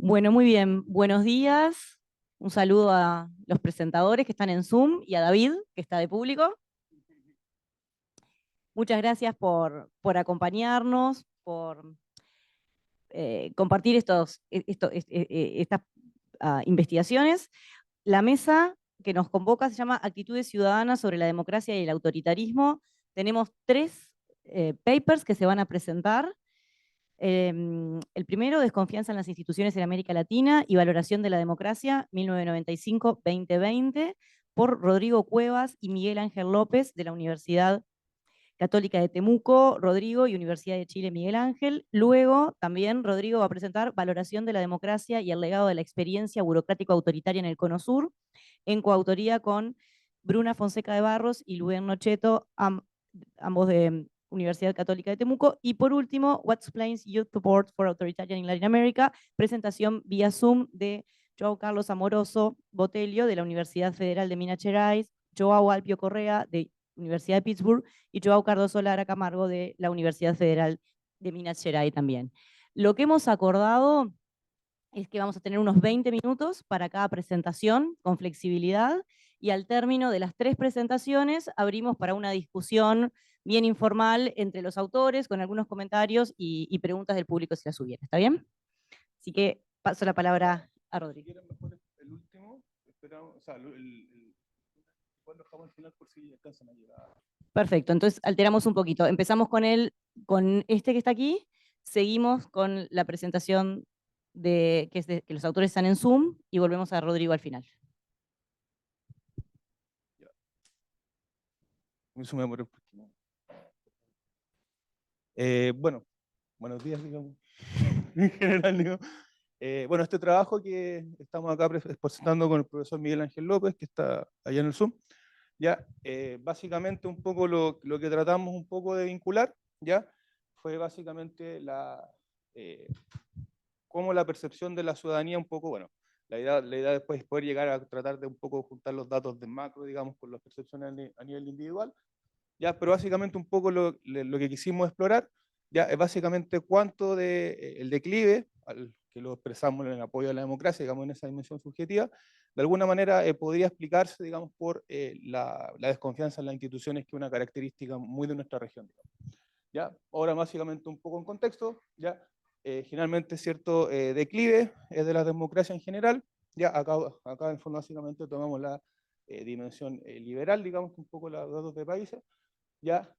Bueno, muy bien. Buenos días. Un saludo a los presentadores que están en Zoom y a David, que está de público. Muchas gracias por acompañarnos, por compartir estas investigaciones. La mesa que nos convoca se llama Actitudes Ciudadanas sobre la Democracia y el Autoritarismo. Tenemos tres papers que se van a presentar. El primero, Desconfianza en las instituciones en América Latina y Valoración de la Democracia, 1995-2020, por Rodrigo Cuevas y Miguel Ángel López, de la Universidad Católica de Temuco, Rodrigo, y Universidad de Chile, Miguel Ángel. Luego, también Rodrigo va a presentar Valoración de la Democracia y el legado de la experiencia burocrático-autoritaria en el Cono Sur, en coautoría con Bruna Fonseca de Barros y Luen Nocheto, ambos de Universidad Católica de Temuco. Y por último, What Explains Youth Support for Authoritarian in Latin America, presentación vía Zoom de Joao Carlos Amoroso Botelho, de la Universidad Federal de Minas Gerais, Joao Alpio Correa, de Universidad de Pittsburgh, y Joao Cardoso Lara Camargo, de la Universidad Federal de Minas Gerais también. Lo que hemos acordado es que vamos a tener unos 20 minutos para cada presentación, con flexibilidad, y al término de las tres presentaciones abrimos para una discusión bien informal entre los autores, con algunos comentarios y preguntas del público si las hubiera. ¿Está bien? Así que paso la palabra a Rodrigo. Mejor el último, esperamos, o sea, igual lo dejamos al final por si alcanzan a llegar. Perfecto, entonces alteramos un poquito. Empezamos con este que está aquí, seguimos con la presentación que los autores están en Zoom, y volvemos a Rodrigo al final. Ya. Eso me demoré porque no. Bueno, buenos días, digamos, en general, digamos. Bueno, este trabajo que estamos acá presentando con el profesor Miguel Ángel López, que está allá en el Zoom, ya, básicamente un poco lo que tratamos un poco de vincular, ya, fue básicamente cómo la percepción de la ciudadanía un poco, bueno, la idea después es poder llegar a tratar de un poco juntar los datos de macro, digamos, con las percepciones a nivel individual, ya, pero básicamente un poco lo que quisimos explorar, ya, es básicamente cuánto el declive, que lo expresamos en el apoyo a la democracia, digamos, en esa dimensión subjetiva, de alguna manera podría explicarse, digamos, por la desconfianza en las instituciones, que es una característica muy de nuestra región, digamos. ¿Ya? Ahora básicamente un poco en contexto, ¿ya? Generalmente cierto declive de la democracia en general, ya acá en fondo básicamente tomamos la dimensión liberal, digamos, un poco los datos de países, ya.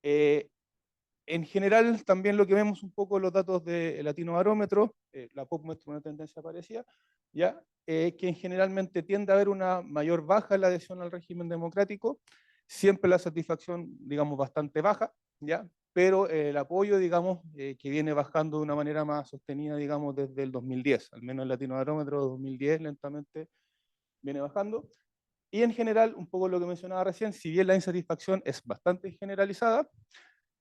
En general también lo que vemos un poco los datos de Latino Barómetro, la POP muestra una tendencia parecida, ya, que generalmente tiende a haber una mayor baja en la adhesión al régimen democrático, siempre la satisfacción, digamos, bastante baja, ya, pero el apoyo, digamos, que viene bajando de una manera más sostenida, digamos, desde el 2010, al menos el Latino Barómetro 2010 lentamente viene bajando. Y en general, un poco lo que mencionaba recién, si bien la insatisfacción es bastante generalizada,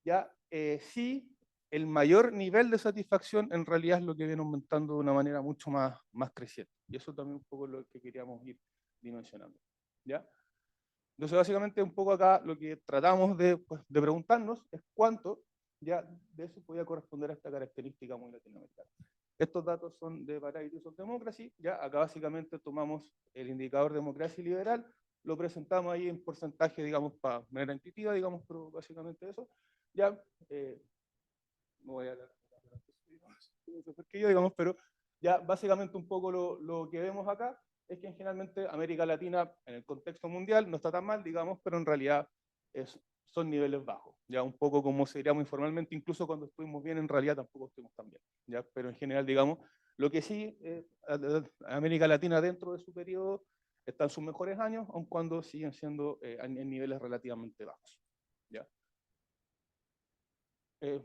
ya sí, el mayor nivel de satisfacción en realidad es lo que viene aumentando de una manera mucho más creciente. Y eso también un poco lo que queríamos ir dimensionando, ¿ya? Entonces, básicamente, un poco acá lo que tratamos pues, de preguntarnos es cuánto ya de eso podía corresponder a esta característica muy latinoamericana. Estos datos son de Varieties of Democracy, ya acá básicamente tomamos el indicador democracia y liberal, lo presentamos ahí en porcentaje, digamos, para manera intuitiva, digamos, pero básicamente eso, ya, no voy a hablar digamos, pero ya básicamente un poco lo que vemos acá es que generalmente América Latina en el contexto mundial no está tan mal, digamos, pero en realidad son niveles bajos, ya un poco como se diría muy informalmente, incluso cuando estuvimos bien en realidad tampoco estuvimos tan bien, ya, pero en general, digamos, lo que sí, América Latina dentro de su periodo está en sus mejores años, aun cuando siguen siendo en niveles relativamente bajos, ya.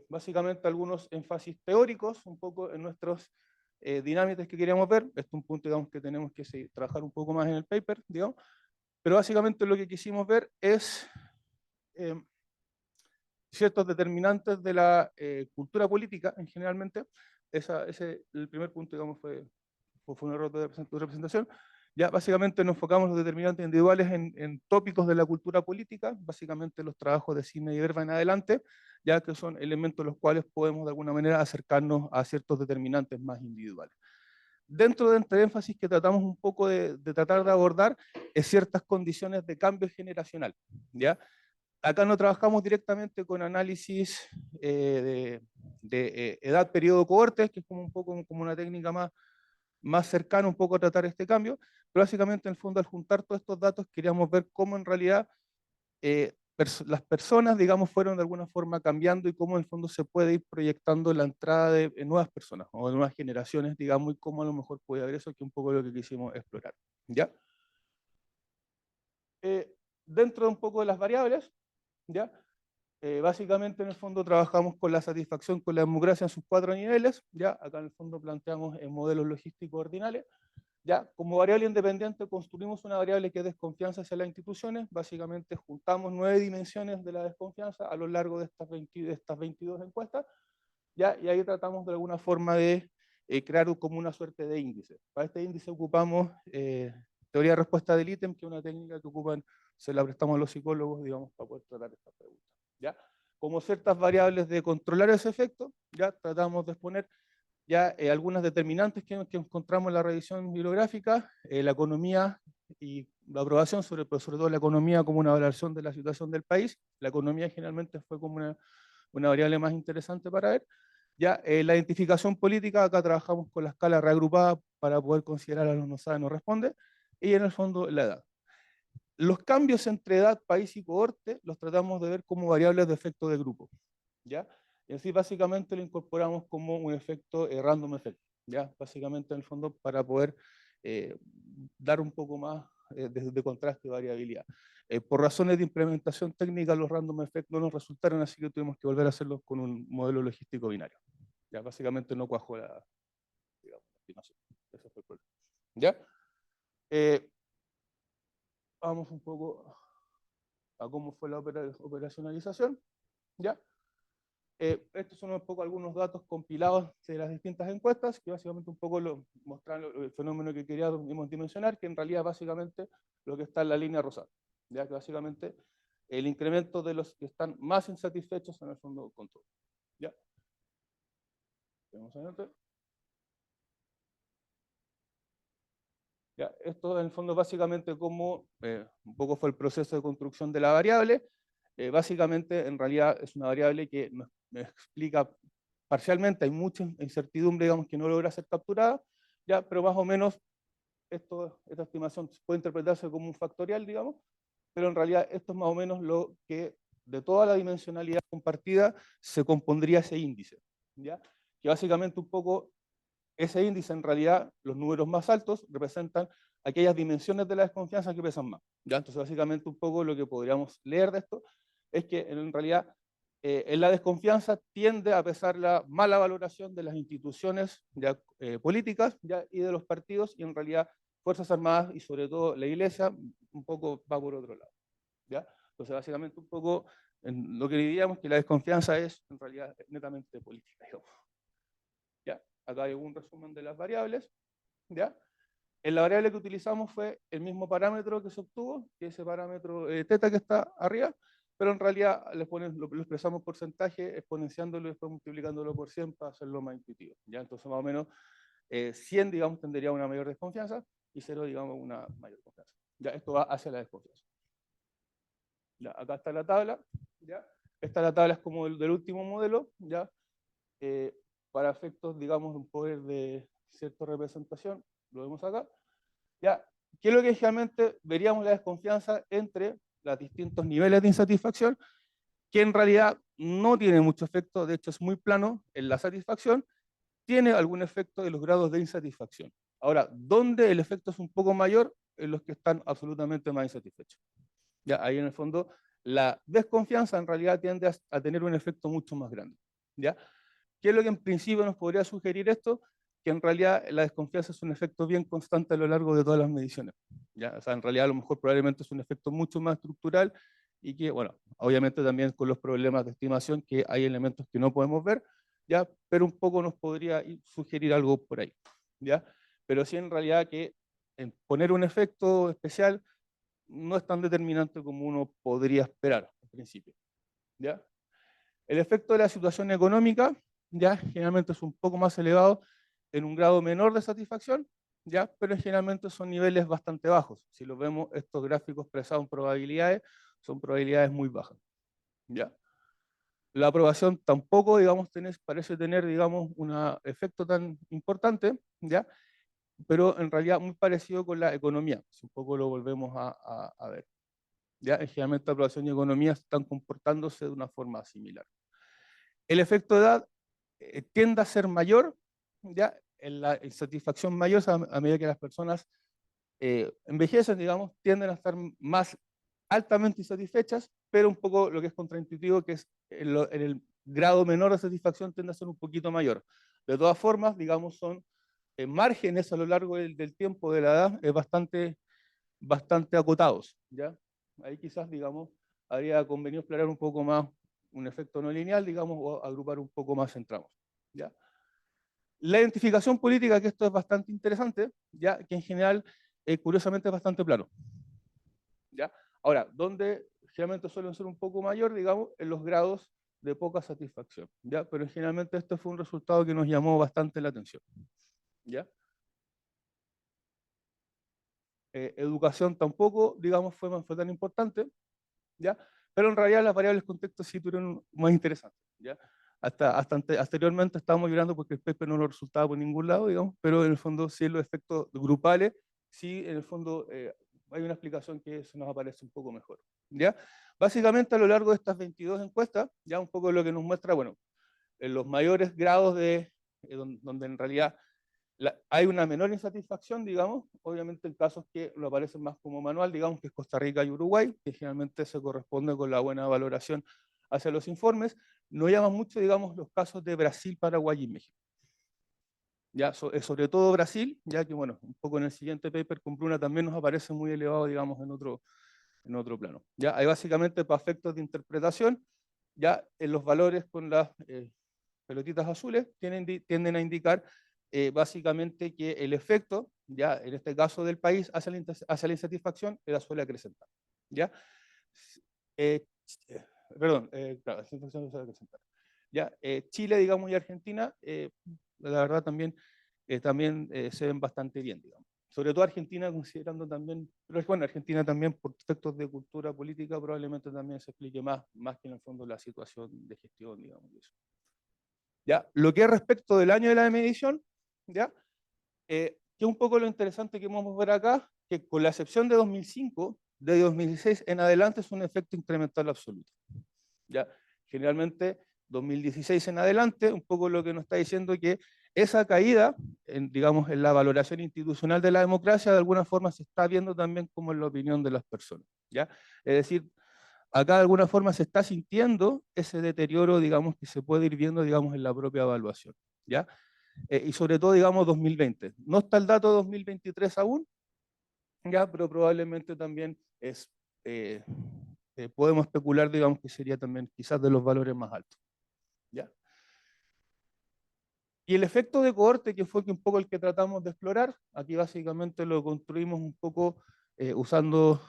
Básicamente algunos énfasis teóricos, un poco en nuestros dinámicas que queríamos ver. Este es un punto, digamos, que tenemos que trabajar un poco más en el paper, digamos. Pero básicamente lo que quisimos ver es ciertos determinantes de la cultura política, en generalmente. El primer punto, digamos, fue un error de representación. Ya básicamente nos enfocamos los determinantes individuales en tópicos de la cultura política, básicamente los trabajos de Cine y Verba en adelante, ya que son elementos los cuales podemos de alguna manera acercarnos a ciertos determinantes más individuales. dentro de este énfasis que tratamos un poco de tratar de abordar es ciertas condiciones de cambio generacional, ¿ya? Acá no trabajamos directamente con análisis de edad, periodo, cohortes, que es como un poco como una técnica más cercana un poco a tratar este cambio, pero básicamente en el fondo al juntar todos estos datos queríamos ver cómo en realidad las personas, digamos, fueron de alguna forma cambiando y cómo en el fondo se puede ir proyectando la entrada de nuevas personas o de nuevas generaciones, digamos, y cómo a lo mejor puede haber eso, que es un poco lo que quisimos explorar, ¿ya? Dentro de un poco de las variables, ¿ya? Básicamente en el fondo trabajamos con la satisfacción con la democracia en sus 4 niveles, ¿ya? Acá en el fondo planteamos modelos logísticos ordinales. Ya, como variable independiente construimos una variable que es desconfianza hacia las instituciones, básicamente juntamos 9 dimensiones de la desconfianza a lo largo de estas 22 encuestas, ya, y ahí tratamos de alguna forma de crear como una suerte de índice. Para este índice ocupamos teoría de respuesta del ítem, que es una técnica que ocupan, se la prestamos a los psicólogos, digamos, para poder tratar estas preguntas. ¿Ya? Como ciertas variables de controlar ese efecto, ya tratamos de exponer ya algunas determinantes que encontramos en la revisión bibliográfica, la economía y la aprobación, sobre todo la economía como una valoración de la situación del país. La economía generalmente fue como una variable más interesante para ver. Ya, la identificación política, acá trabajamos con la escala reagrupada para poder considerar a los no sabe, no responde, y en el fondo la edad. Los cambios entre edad, país y cohorte los tratamos de ver como variables de efecto de grupo, ¿ya? Y así básicamente lo incorporamos como un efecto random effect, ¿ya? Básicamente en el fondo para poder dar un poco más de contraste y variabilidad. Por razones de implementación técnica, los random effect no nos resultaron, así que tuvimos que volver a hacerlos con un modelo logístico binario. Ya básicamente no cuajó la, digamos, la estimación. Ese fue el problema. ¿Ya? Vamos un poco a cómo fue la operacionalización. ¿Ya? Estos son un poco algunos datos compilados de las distintas encuestas, que básicamente un poco mostran el fenómeno que queríamos dimensionar, que en realidad básicamente lo que está en la línea rosada, ya que básicamente el incremento de los que están más insatisfechos en el fondo de control. ¿Ya? Ya, esto en el fondo básicamente como un poco fue el proceso de construcción de la variable. Básicamente en realidad es una variable que nos explica parcialmente, hay mucha incertidumbre, digamos, que no logra ser capturada, ya, pero más o menos esta estimación puede interpretarse como un factorial, digamos, pero en realidad esto es más o menos lo que de toda la dimensionalidad compartida se compondría ese índice, ¿ya? Que básicamente un poco ese índice en realidad, los números más altos representan aquellas dimensiones de la desconfianza que pesan más, ¿ya? Entonces básicamente un poco lo que podríamos leer de esto es que en realidad en la desconfianza tiende a pesar la mala valoración de las instituciones ya, políticas ya, y de los partidos, y en realidad Fuerzas Armadas y sobre todo la Iglesia un poco va por otro lado, ¿ya? Entonces básicamente un poco en lo que diríamos que la desconfianza es en realidad netamente política, digamos. ¿Ya? Acá hay un resumen de las variables, ¿ya? En la variable que utilizamos fue el mismo parámetro que se obtuvo, que es ese parámetro teta que está arriba, pero en realidad lo expresamos porcentaje, exponenciándolo y después multiplicándolo por 100 para hacerlo más intuitivo. ¿Ya? Entonces más o menos 100, digamos, tendría una mayor desconfianza y 0, digamos, una mayor confianza. Ya, esto va hacia la desconfianza. Ya, acá está la tabla. ¿Ya? Esta la tabla es como del último modelo, ¿ya? Para efectos, digamos, un poder de cierta representación, lo vemos acá. ¿Ya? ¿Qué es lo que generalmente veríamos la desconfianza entre los distintos niveles de insatisfacción? Que en realidad no tiene mucho efecto, de hecho es muy plano en la satisfacción, tiene algún efecto de los grados de insatisfacción. Ahora, ¿dónde el efecto es un poco mayor? En los que están absolutamente más insatisfechos. ¿Ya? Ahí en el fondo la desconfianza en realidad tiende a tener un efecto mucho más grande. ¿Ya? ¿Qué es lo que en principio nos podría sugerir esto? Que en realidad la desconfianza es un efecto bien constante a lo largo de todas las mediciones. ¿Ya? O sea, en realidad a lo mejor probablemente es un efecto mucho más estructural y que, bueno, obviamente también con los problemas de estimación que hay elementos que no podemos ver, ¿ya? Pero un poco nos podría sugerir algo por ahí, ¿ya? Pero sí en realidad que en poner un efecto especial no es tan determinante como uno podría esperar al principio, ¿ya? El efecto de la situación económica ya generalmente es un poco más elevado en un grado menor de satisfacción, ¿ya? Pero generalmente son niveles bastante bajos. Si lo vemos, estos gráficos expresados en probabilidades, son probabilidades muy bajas, ¿ya? La aprobación tampoco, digamos, parece tener, digamos, un efecto tan importante, ¿ya? Pero en realidad muy parecido con la economía, si un poco lo volvemos a ver. ¿Ya? Generalmente la aprobación y economía están comportándose de una forma similar. El efecto de edad tiende a ser mayor, ¿ya? En la insatisfacción mayor a medida que las personas envejecen, digamos, tienden a estar más altamente insatisfechas, pero un poco lo que es contraintuitivo, que es en el grado menor de satisfacción tiende a ser un poquito mayor. De todas formas, digamos, son márgenes a lo largo del tiempo de la edad bastante acotados, ¿ya? Ahí quizás, digamos, habría convenido explorar un poco más un efecto no lineal, digamos, o agrupar un poco más en tramos, ¿ya? La identificación política, que esto es bastante interesante, ya que en general, curiosamente, es bastante plano, ¿ya? Ahora, donde generalmente suelen ser un poco mayor, digamos, en los grados de poca satisfacción, ¿ya? Pero generalmente este fue un resultado que nos llamó bastante la atención, ¿ya? Educación tampoco, digamos, fue tan importante, ¿ya? Pero en realidad las variables contexto sí tuvieron más interesantes, ¿ya? Anteriormente estábamos llorando porque el paper no lo resultaba por ningún lado, digamos, pero en el fondo sí los efectos grupales, sí en el fondo hay una explicación que se nos aparece un poco mejor, ¿ya? Básicamente a lo largo de estas 22 encuestas, ya un poco lo que nos muestra, bueno, en los mayores grados donde en realidad hay una menor insatisfacción, digamos, obviamente en casos que lo aparecen más como manual, digamos, que es Costa Rica y Uruguay, que generalmente se corresponde con la buena valoración hacia los informes. No llaman mucho, digamos, los casos de Brasil, Paraguay y México. Ya, sobre todo Brasil, ya que, bueno, un poco en el siguiente paper con Bruna también nos aparece muy elevado, digamos, en otro plano. Ya, hay básicamente para efectos de interpretación, ya en los valores con las pelotitas azules tienden a indicar básicamente que el efecto, ya en este caso del país, hacia la insatisfacción, la suele acrecentar. ¿Ya? Eh, Perdón, claro, la insatisfacción suele acrecentar. ¿Ya? Chile, digamos, y Argentina, la verdad también se ven bastante bien, digamos. Sobre todo Argentina, considerando también, pero bueno, Argentina también por efectos de cultura política probablemente también se explique más que en el fondo la situación de gestión, digamos, y eso. ¿Ya? Lo que es respecto del año de la medición, ¿ya? Que es un poco lo interesante que vamos a ver acá, que con la excepción de 2005, de 2016 en adelante es un efecto incremental absoluto. ¿Ya? Generalmente 2016 en adelante, un poco lo que nos está diciendo que esa caída, digamos, en la valoración institucional de la democracia, de alguna forma se está viendo también como en la opinión de las personas. ¿Ya? Es decir, acá de alguna forma se está sintiendo ese deterioro, digamos, que se puede ir viendo, digamos, en la propia evaluación, ¿ya? Y sobre todo, digamos, 2020. No está el dato 2023 aún, ¿ya? Pero probablemente también podemos especular, digamos, que sería también quizás de los valores más altos, ¿ya? Y el efecto de cohorte, que fue un poco el que tratamos de explorar, aquí básicamente lo construimos un poco usando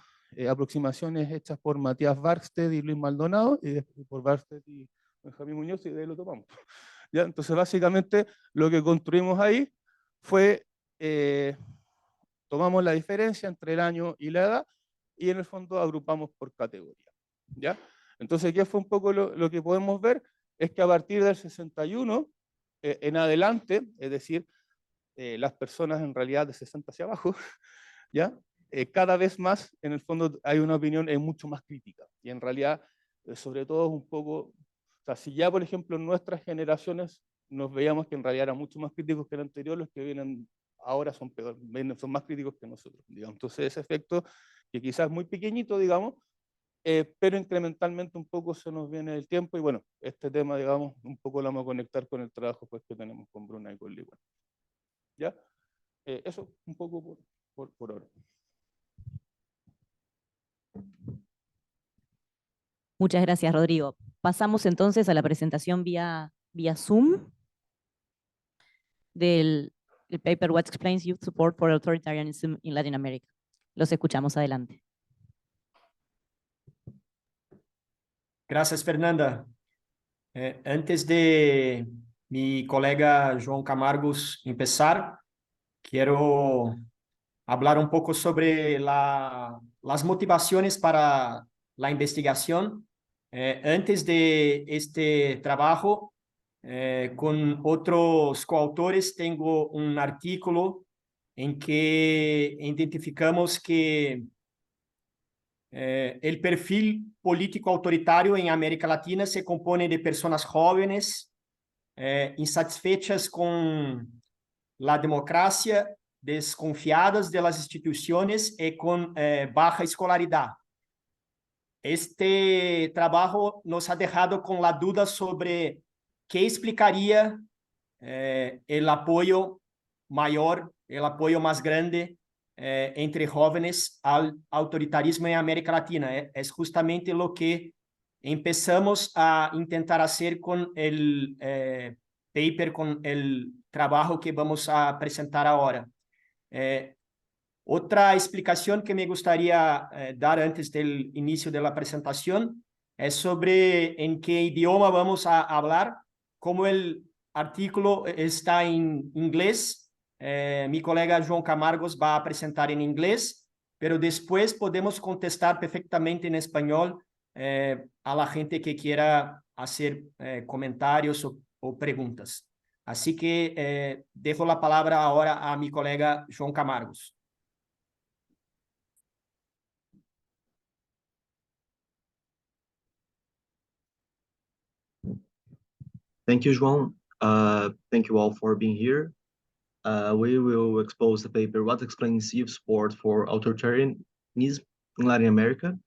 aproximaciones hechas por Matías Barksted y Luis Maldonado, y por Barksted y Benjamín Muñoz, y de ahí lo tomamos. ¿Ya? Entonces, básicamente, lo que construimos ahí fue, tomamos la diferencia entre el año y la edad, y en el fondo agrupamos por categoría. ¿Ya? Entonces, ¿qué fue un poco lo que podemos ver? Es que a partir del 61 en adelante, es decir, las personas en realidad de 60 hacia abajo, ¿ya? Cada vez más, en el fondo, hay una opinión mucho más crítica. Y en realidad, sobre todo, un poco, o sea, si ya, por ejemplo, en nuestras generaciones nos veíamos que en realidad eran mucho más críticos que el anterior, los que vienen ahora son peor, son más críticos que nosotros, digamos. Entonces, ese efecto, que quizás es muy pequeñito, digamos, pero incrementalmente un poco se nos viene el tiempo y bueno, este tema, digamos, un poco lo vamos a conectar con el trabajo pues, que tenemos con Bruna y con Liwan. ¿Ya? Eso un poco por ahora. Muchas gracias, Rodrigo. Pasamos entonces a la presentación vía Zoom del el paper What Explains Youth Support for Authoritarianism in Latin America. Los escuchamos adelante. Gracias, Fernanda. Antes de mi colega João Camargos empezar, quiero hablar un poco sobre las motivaciones para la investigación. Antes de este trabajo, con otros coautores, tengo un artículo en que identificamos que el perfil político autoritario en América Latina se compone de personas jóvenes, insatisfechas con la democracia, desconfiadas de las instituciones y con baja escolaridad. Este trabajo nos ha dejado con la duda sobre qué explicaría el apoyo mayor, el apoyo más grande entre jóvenes al autoritarismo en América Latina. Es justamente lo que empezamos a intentar hacer con el paper, con el trabajo que vamos a presentar ahora. Otra explicación que me gustaría dar antes del inicio de la presentación es sobre en qué idioma vamos a hablar. Como el artículo está en inglés, mi colega João Camargos va a presentar en inglés, pero después podemos contestar perfectamente en español a la gente que quiera hacer comentarios o preguntas. Así que dejo la palabra ahora a mi colega João Camargos. Thank you, João. Thank you all for being here. We will expose the paper, What Explains Youth Support for Authoritarianism in Latin America.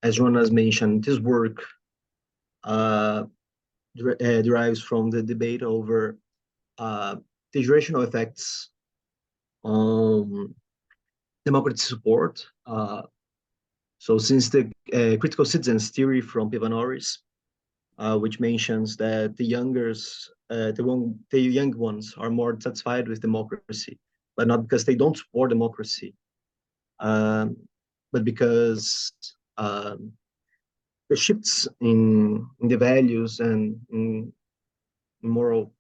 As João has mentioned, this work derives from the debate over the durational effects on democracy support. So since the critical citizens theory from Pivanoris, which mentions that the young ones are more satisfied with democracy, but not because they don't support democracy, but because the shifts in the values and in moral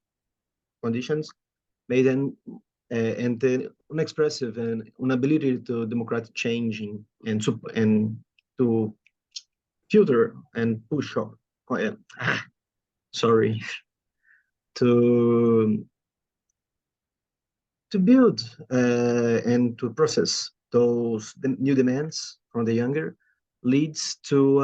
conditions may then and the unexpressive and inability to democratic changing and to filter and push on. Sorry, to build and to process those new demands from the younger leads to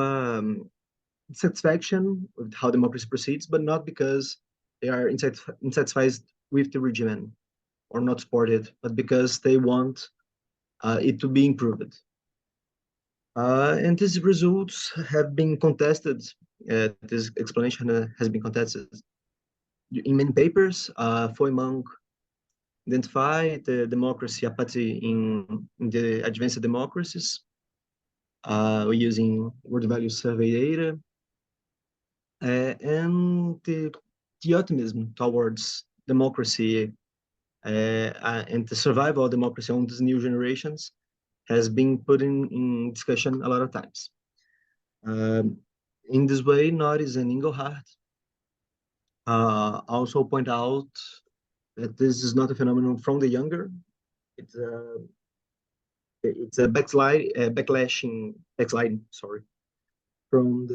satisfaction with how democracy proceeds, but not because they are insatisfied with the regime or not supported, but because they want it to be improved. And these results have been contested. This explanation has been contested in many papers. Foy-Monk identified the democracy apathy in the advanced democracies using world value survey data, and the optimism towards democracy and the survival of democracy on these new generations has been put in discussion a lot of times. In this way, Norris and Engelhardt also point out that this is not a phenomenon from the younger. It's a backsliding from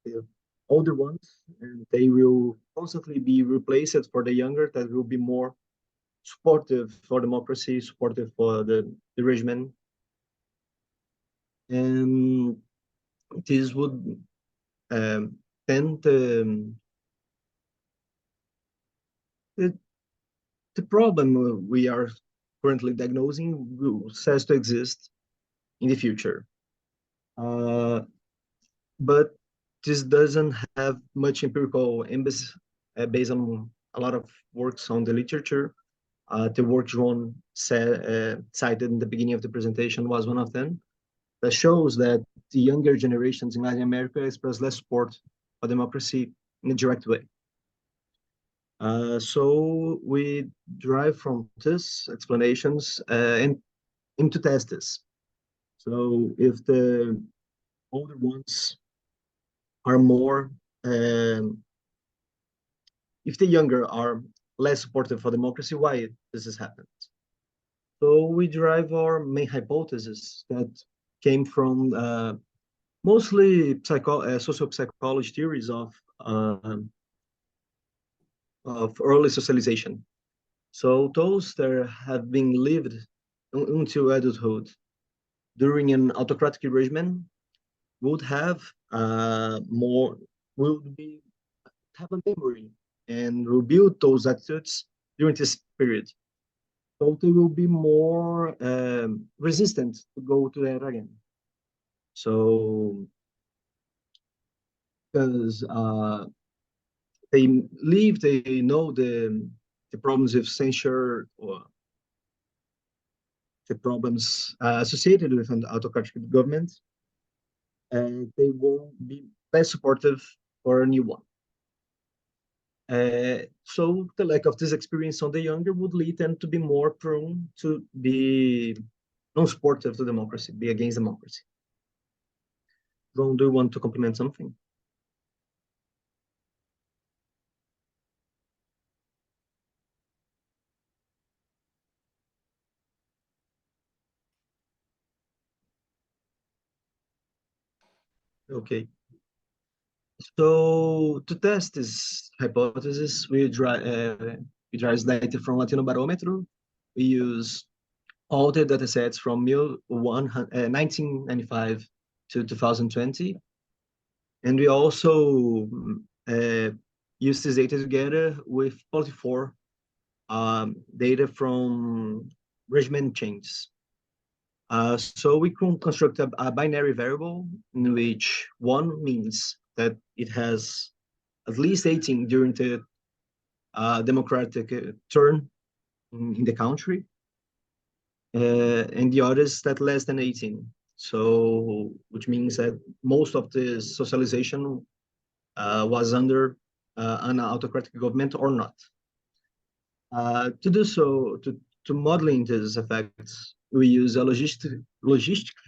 the older ones, and they will constantly be replaced for the younger that will be more supportive for democracy, supportive for the regime. And this would tend the problem we are currently diagnosing says to exist in the future. But this doesn't have much empirical emphasis based on a lot of works on the literature. The work João cited in the beginning of the presentation was one of them, that shows that the younger generations in Latin America express less support for democracy in a direct way. So we derive from this explanations and into test this. So if the older ones are more if the younger are less supportive for democracy, why this has happened. So we derive our main hypothesis that came from mostly social psychology theories of early socialization. So those that have been lived until adulthood during an autocratic regime would have have a memory and will build those attitudes during this period. So they will be more resistant to go to that again. So because they know the problems with censure or the problems associated with an autocratic government, and they will be less supportive for a new one. So the lack of this experience on the younger would lead them to be more prone to be non-supportive to democracy, be against democracy. Ron, do you want to complement something? Okay. So to test this hypothesis, we derive data from Latinobarómetro. We use all the data sets from 1995 to 2020. And we also use this data together with Polity4 data from regime changes. So we can construct a binary variable in which 1 means that it has at least 18 during the democratic turn in the country, and the others that less than 18. So, which means that most of the socialization was under an autocratic government or not. To do so, to modeling these effects, we use a logistic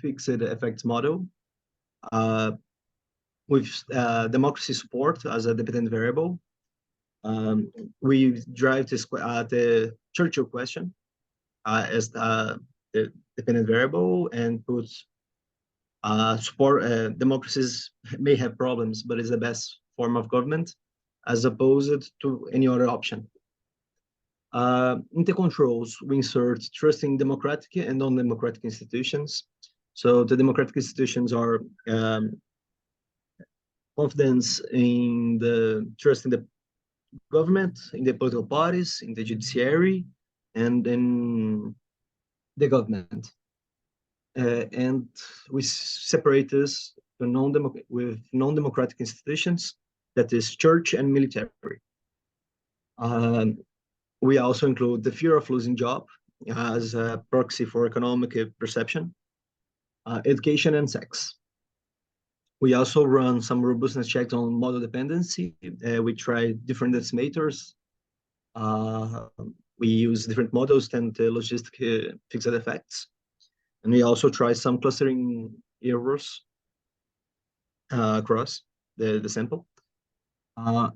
fixed effects model with democracy support as a dependent variable. We drive the Churchill question as the dependent variable and put support democracies may have problems, but it's the best form of government as opposed to any other option. In the controls, we insert trusting democratic and non-democratic institutions. So the democratic institutions are confidence in the trust in the government, in the political parties, in the judiciary, and in the government. And we separate this with non-democratic institutions, that is church and military. We also include the fear of losing job as a proxy for economic perception, education and sex. We also run some robustness checks on model dependency. We try different estimators. We use different models and logistic fixed effects. And we also try some clustering errors across the sample.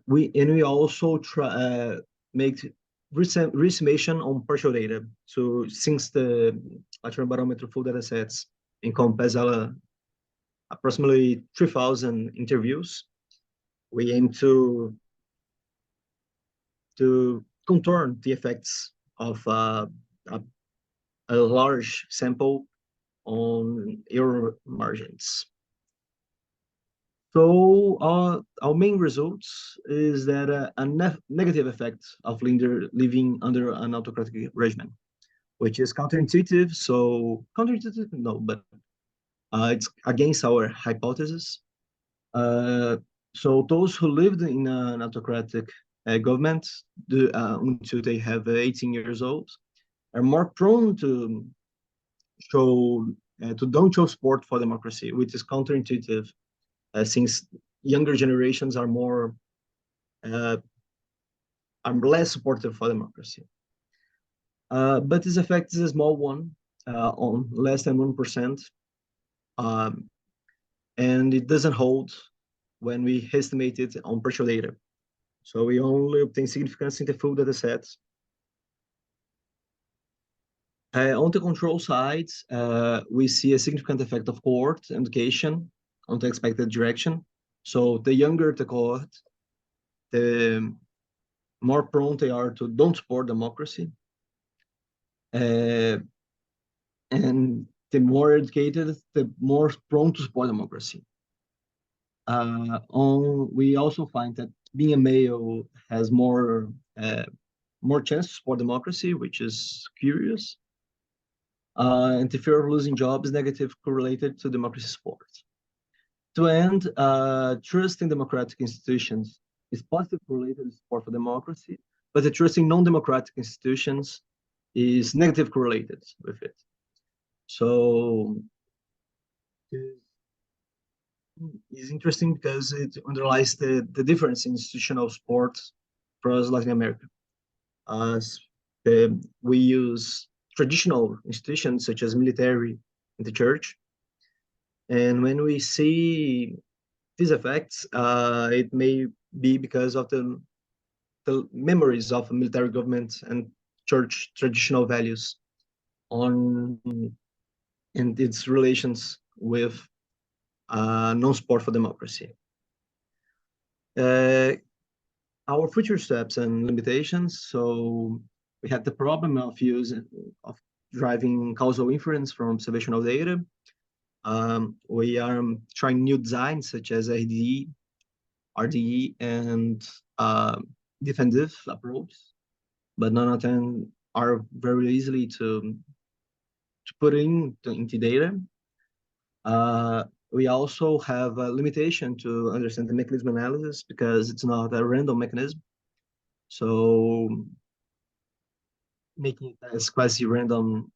We also try make re-estimation on partial data. So since the Latinobarómetro full data sets encompass approximately 3,000 interviews, we aim to contour the effects of a large sample on error margins. So our main results is that a negative effect of living under an autocratic regime, which is counterintuitive. So counterintuitive, no, but it's against our hypothesis. So those who lived in an autocratic government until they have 18 years old are more prone to don't show support for democracy, which is counterintuitive. Since younger generations are less supportive for democracy. But this effect is a small one, on less than 1%. And it doesn't hold when we estimate it on partial data. So we only obtain significance in the full data sets. On the control side, we see a significant effect of cohort education on the expected direction. So the younger the cohort, the more prone they are to don't support democracy. And the more educated, the more prone to support democracy. We also find that being a male has more chance to support democracy, which is curious. And the fear of losing jobs is negative correlated to democracy support. To end, trust in democratic institutions is positive correlated to support for democracy, but the trust in non-democratic institutions is negative correlated with it. So it's interesting because it underlies the difference in institutional support across Latin America. We use traditional institutions such as military and the church. And when we see these effects, it may be because of the memories of military government and church traditional values and its relations with non-support for democracy. Our future steps and limitations. So we have the problem of driving causal inference from observational data. We are trying new designs such as RDE, and defensive approach, but none of them are very easily to put into data. We also have a limitation to understand the mechanism analysis because it's not a random mechanism. So making it as quasi-random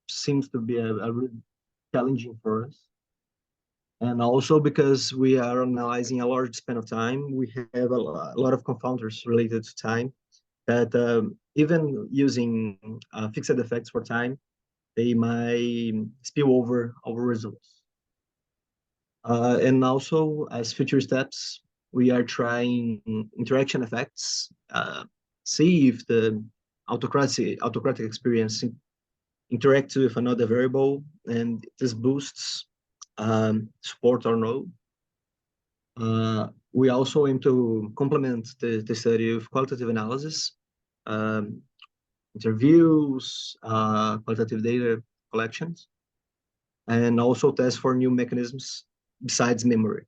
seems to be a really challenging for us. And also because we are analyzing a large span of time, we have a lot of confounders related to time that even using fixed effects for time, they might spill over our results. And also, as future steps, we are trying interaction effects, see if the autocratic experience interacts with another variable, and this boosts support or no. We also aim to complement the study of qualitative analysis, interviews, qualitative data collections, and also test for new mechanisms besides memory.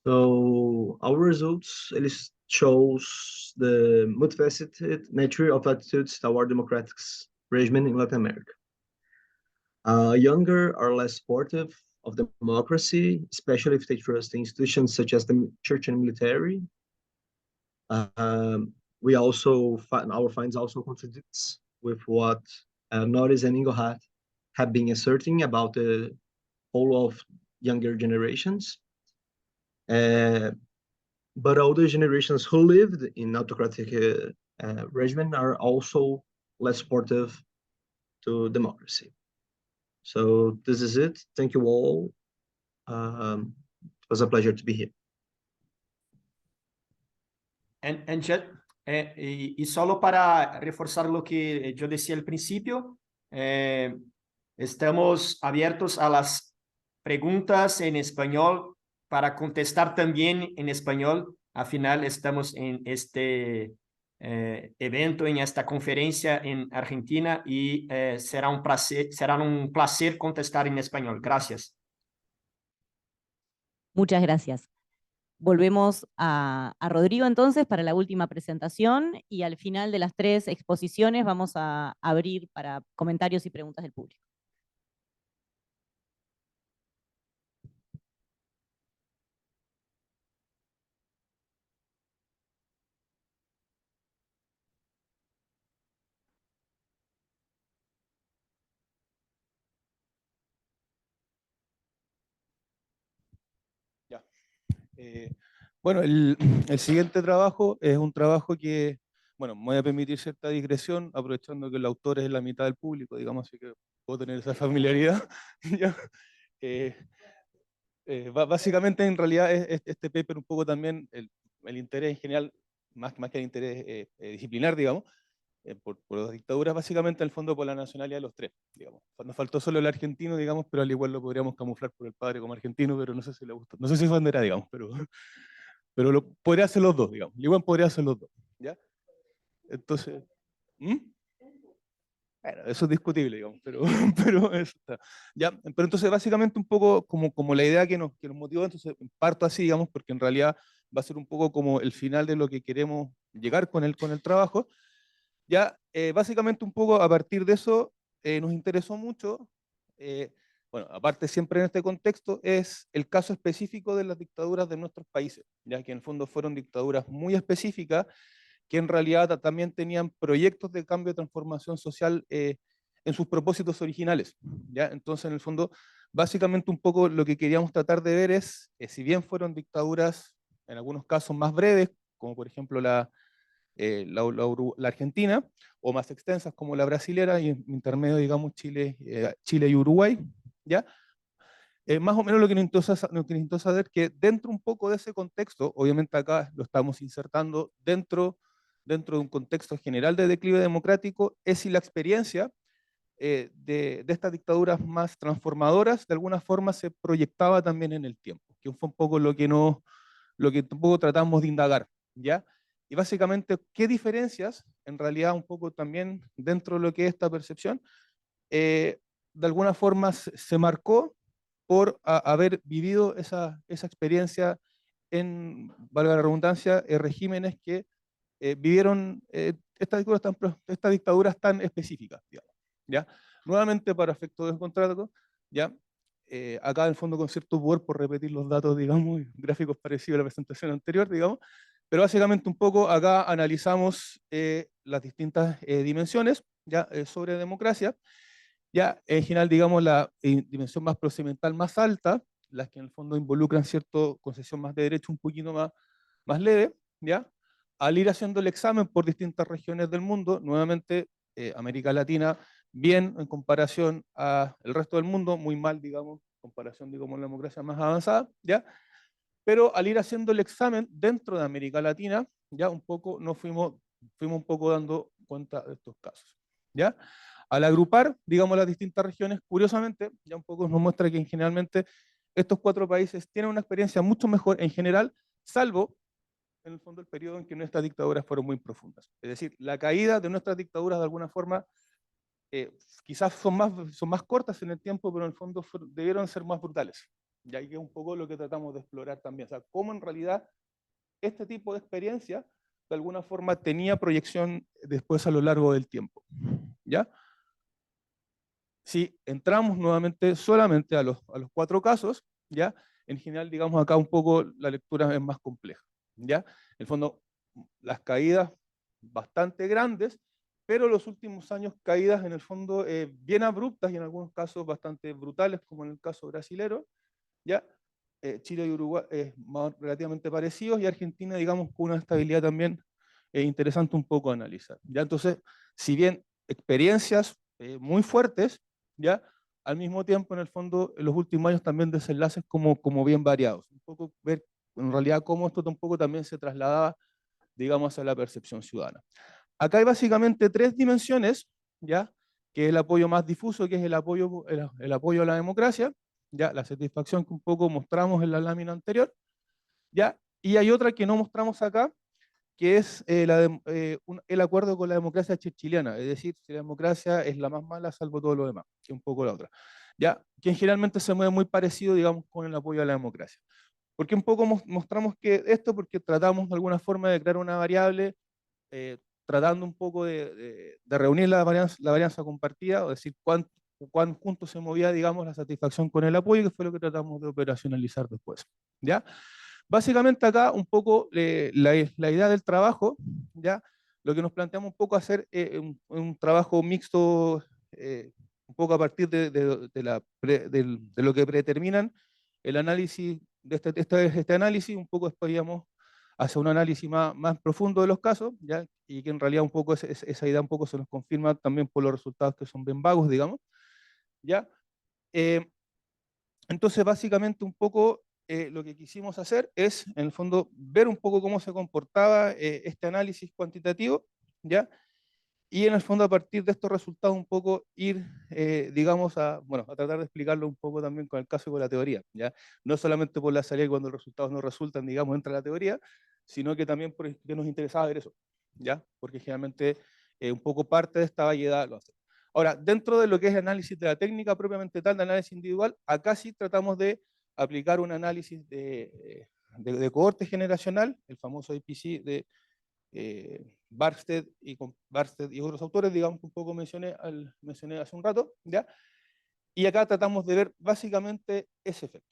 So our results shows the multifaceted nature of attitudes toward democratic regimen in Latin America. Younger are less supportive of democracy, especially if they trust institutions such as the church and military. We also our finds also contradicts with what Norris and Engelhardt have been asserting about the whole of younger generations. But older generations who lived in autocratic regimen are also less supportive to democracy. So this is it. Thank you all. It was a pleasure to be here. Y solo para reforzar lo que yo decía al principio, estamos abiertos a las preguntas en español para contestar también en español. Al final estamos en este evento, en esta conferencia en Argentina y será un placer contestar en español. Gracias. Muchas gracias. Volvemos a Rodrigo entonces para la última presentación y al final de las 3 exposiciones vamos a abrir para comentarios y preguntas del público. Bueno, el siguiente trabajo es un trabajo que, bueno, me voy a permitir cierta digresión, aprovechando que el autor es la mitad del público, digamos, así que puedo tener esa familiaridad. Básicamente, en realidad, este paper un poco también, el interés en general, más que el interés disciplinar, digamos, por las dictaduras, básicamente, en el fondo, por la nacionalidad de los tres, digamos. Nos faltó solo el argentino, digamos, pero al igual lo podríamos camuflar por el padre como argentino, pero no sé si le gusta, no sé si es bandera, digamos, pero podría ser los dos, digamos. Igual podría ser los dos, ¿ya? Entonces, ¿Mm? Bueno, eso es discutible, digamos, pero, pero eso está. Ya, pero entonces básicamente un poco como la idea que nos motivó, entonces parto así, digamos, porque en realidad va a ser un poco como el final de lo que queremos llegar con el trabajo. Ya, básicamente un poco a partir de eso nos interesó mucho, eh, bueno, aparte siempre en este contexto, es el caso específico de las dictaduras de nuestros países, ya que en el fondo fueron dictaduras muy específicas que en realidad también tenían proyectos de cambio de transformación social en sus propósitos originales, ¿ya? Entonces, en el fondo, básicamente un poco lo que queríamos tratar de ver es, si bien fueron dictaduras en algunos casos más breves, como por ejemplo la Argentina, o más extensas como la brasilera, y en intermedio, digamos, Chile y Uruguay, ¿ya? Más o menos lo que nos intentó saber que dentro un poco de ese contexto, obviamente acá lo estamos insertando dentro de un contexto general de declive democrático, es si la experiencia de estas dictaduras más transformadoras de alguna forma se proyectaba también en el tiempo, que fue un poco lo que un poco tratamos de indagar, ¿ya? Y básicamente, ¿qué diferencias, en realidad un poco también dentro de lo que es esta percepción, de alguna forma se marcó por haber vivido esa experiencia en, valga la redundancia, regímenes que vivieron estas dictaduras tan específicas, digamos, ¿ya? Nuevamente, para efectos de contrato, ¿ya? Acá en el fondo con cierto poder por repetir los datos, digamos, gráficos parecidos a la presentación anterior, digamos, pero básicamente un poco acá analizamos las distintas dimensiones, ¿ya? Sobre democracia, ya en general, digamos, la dimensión más procedimental más alta, las que en el fondo involucran cierto concesión más de derecho un poquito más leve, ¿ya? Al ir haciendo el examen por distintas regiones del mundo, nuevamente América Latina, bien en comparación al resto del mundo, muy mal, digamos, en comparación, digamos, con la democracia más avanzada, ¿ya? Pero al ir haciendo el examen dentro de América Latina, ya un poco fuimos un poco dando cuenta de estos casos, ¿ya? Al agrupar, digamos, las distintas regiones, curiosamente, ya un poco nos muestra que generalmente estos cuatro países tienen una experiencia mucho mejor en general, salvo en el fondo el periodo en que nuestras dictaduras fueron muy profundas. Es decir, la caída de nuestras dictaduras de alguna forma quizás son más cortas en el tiempo, pero en el fondo debieron ser más brutales. Y ahí es un poco lo que tratamos de explorar también. O sea, cómo en realidad este tipo de experiencia de alguna forma tenía proyección después a lo largo del tiempo. ¿Ya? Si entramos nuevamente solamente a los cuatro casos, ¿ya? En general, digamos, acá un poco la lectura es más compleja, ¿ya? En el fondo, las caídas bastante grandes, pero los últimos años caídas en el fondo bien abruptas y en algunos casos bastante brutales, como en el caso brasilero, ¿ya? Chile y Uruguay relativamente parecidos, y Argentina, digamos, con una estabilidad también interesante un poco analizar, ¿ya? Entonces, si bien experiencias muy fuertes, ¿ya? Al mismo tiempo, en el fondo, en los últimos años también desenlaces como bien variados. Un poco ver en realidad cómo esto tampoco también se trasladaba, digamos, a la percepción ciudadana. Acá hay básicamente tres dimensiones, ¿ya? Que es el apoyo más difuso, que es el apoyo a la democracia, ¿ya? La satisfacción que un poco mostramos en la lámina anterior, ¿ya? Y hay otra que no mostramos acá, que es el acuerdo con la democracia chilena, es decir, si la democracia es la más mala, salvo todo lo demás, que es un poco la otra. ¿Ya? Que generalmente se mueve muy parecido, digamos, con el apoyo a la democracia. ¿Por qué un poco mostramos que esto? Porque tratamos de alguna forma de crear una variable, tratando un poco de reunir la varianza compartida, o decir, cuán junto se movía, digamos, la satisfacción con el apoyo, que fue lo que tratamos de operacionalizar después. ¿Ya? Básicamente acá un poco la idea del trabajo, ¿ya? Lo que nos planteamos un poco hacer un trabajo mixto, un poco a partir de lo que predeterminan el análisis de este análisis, un poco después íbamos hacia un análisis más profundo de los casos, ¿ya? Y que en realidad un poco esa idea un poco se nos confirma también por los resultados que son bien vagos, digamos, ¿ya? Entonces, básicamente, un poco lo que quisimos hacer es, en el fondo, ver un poco cómo se comportaba este análisis cuantitativo, ¿ya? Y en el fondo, a partir de estos resultados, un poco ir, digamos, bueno, a tratar de explicarlo un poco también con el caso y con la teoría, ¿ya? No solamente por la salida y cuando los resultados no resultan, digamos, entra la teoría, sino que también porque nos interesaba ver eso, ¿ya? Porque generalmente un poco parte de esta variedad lo hace. Ahora, dentro de lo que es el análisis de la técnica propiamente tal, de análisis individual, acá sí tratamos de aplicar un análisis de cohorte generacional, el famoso IPC de Barsted y otros autores, digamos que un poco mencioné hace un rato, ¿ya? Y acá tratamos de ver básicamente ese efecto.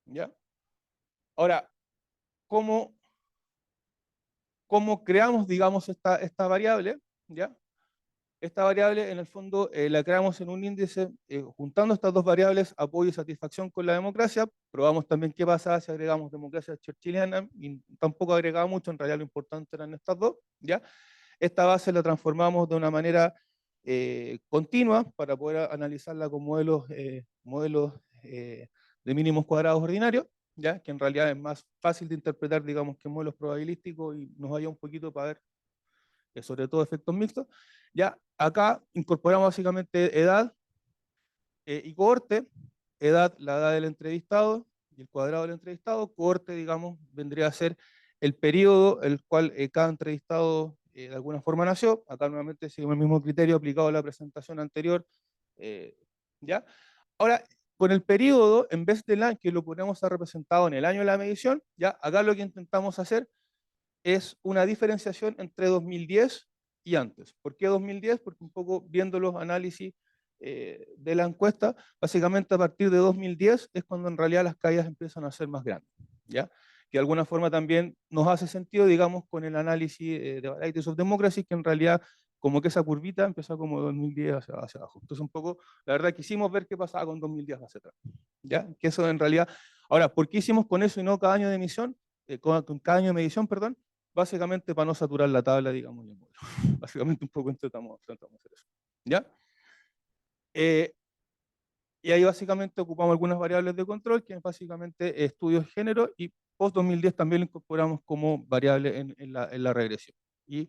¿Ya? Ahora, ¿cómo creamos, digamos, esta variable? ¿Ya? Esta variable, en el fondo, la creamos en un índice juntando estas dos variables, apoyo y satisfacción con la democracia. Probamos también qué pasaba si agregamos democracia churchilliana, y tampoco agregaba mucho, en realidad lo importante eran estas dos, ¿ya? Esta base la transformamos de una manera continua para poder analizarla con modelos de mínimos cuadrados ordinarios, ¿ya? Que en realidad es más fácil de interpretar, digamos, que modelos probabilísticos, y nos ayuda un poquito para ver sobre todo efectos mixtos. Ya acá incorporamos básicamente edad y cohorte. Edad, la edad del entrevistado y el cuadrado del entrevistado. Cohorte, digamos, vendría a ser el periodo el cual cada entrevistado de alguna forma nació. Acá nuevamente seguimos el mismo criterio aplicado a la presentación anterior. ¿Ya? Ahora, con el periodo, en vez del año que lo ponemos a representado en el año de la medición, ya acá lo que intentamos hacer es una diferenciación entre 2010 y antes. ¿Por qué 2010? Porque un poco viendo los análisis de la encuesta, básicamente a partir de 2010 es cuando en realidad las caídas empiezan a ser más grandes, ¿ya? Que de alguna forma también nos hace sentido, digamos, con el análisis de Varieties of Democracy, que en realidad como que esa curvita empezó como 2010 hacia abajo. Entonces un poco, la verdad, quisimos ver qué pasaba con 2010 hacia atrás, ¿ya? Que eso en realidad... Ahora, ¿por qué hicimos con eso y no cada año de emisión? Con cada año de medición, perdón, básicamente para no saturar la tabla, digamos, y el modelo. Básicamente un poco intentamos hacer eso. ¿Ya? Y ahí básicamente ocupamos algunas variables de control, que es básicamente estudios de género, y post-2010 también lo incorporamos como variable en la regresión. Y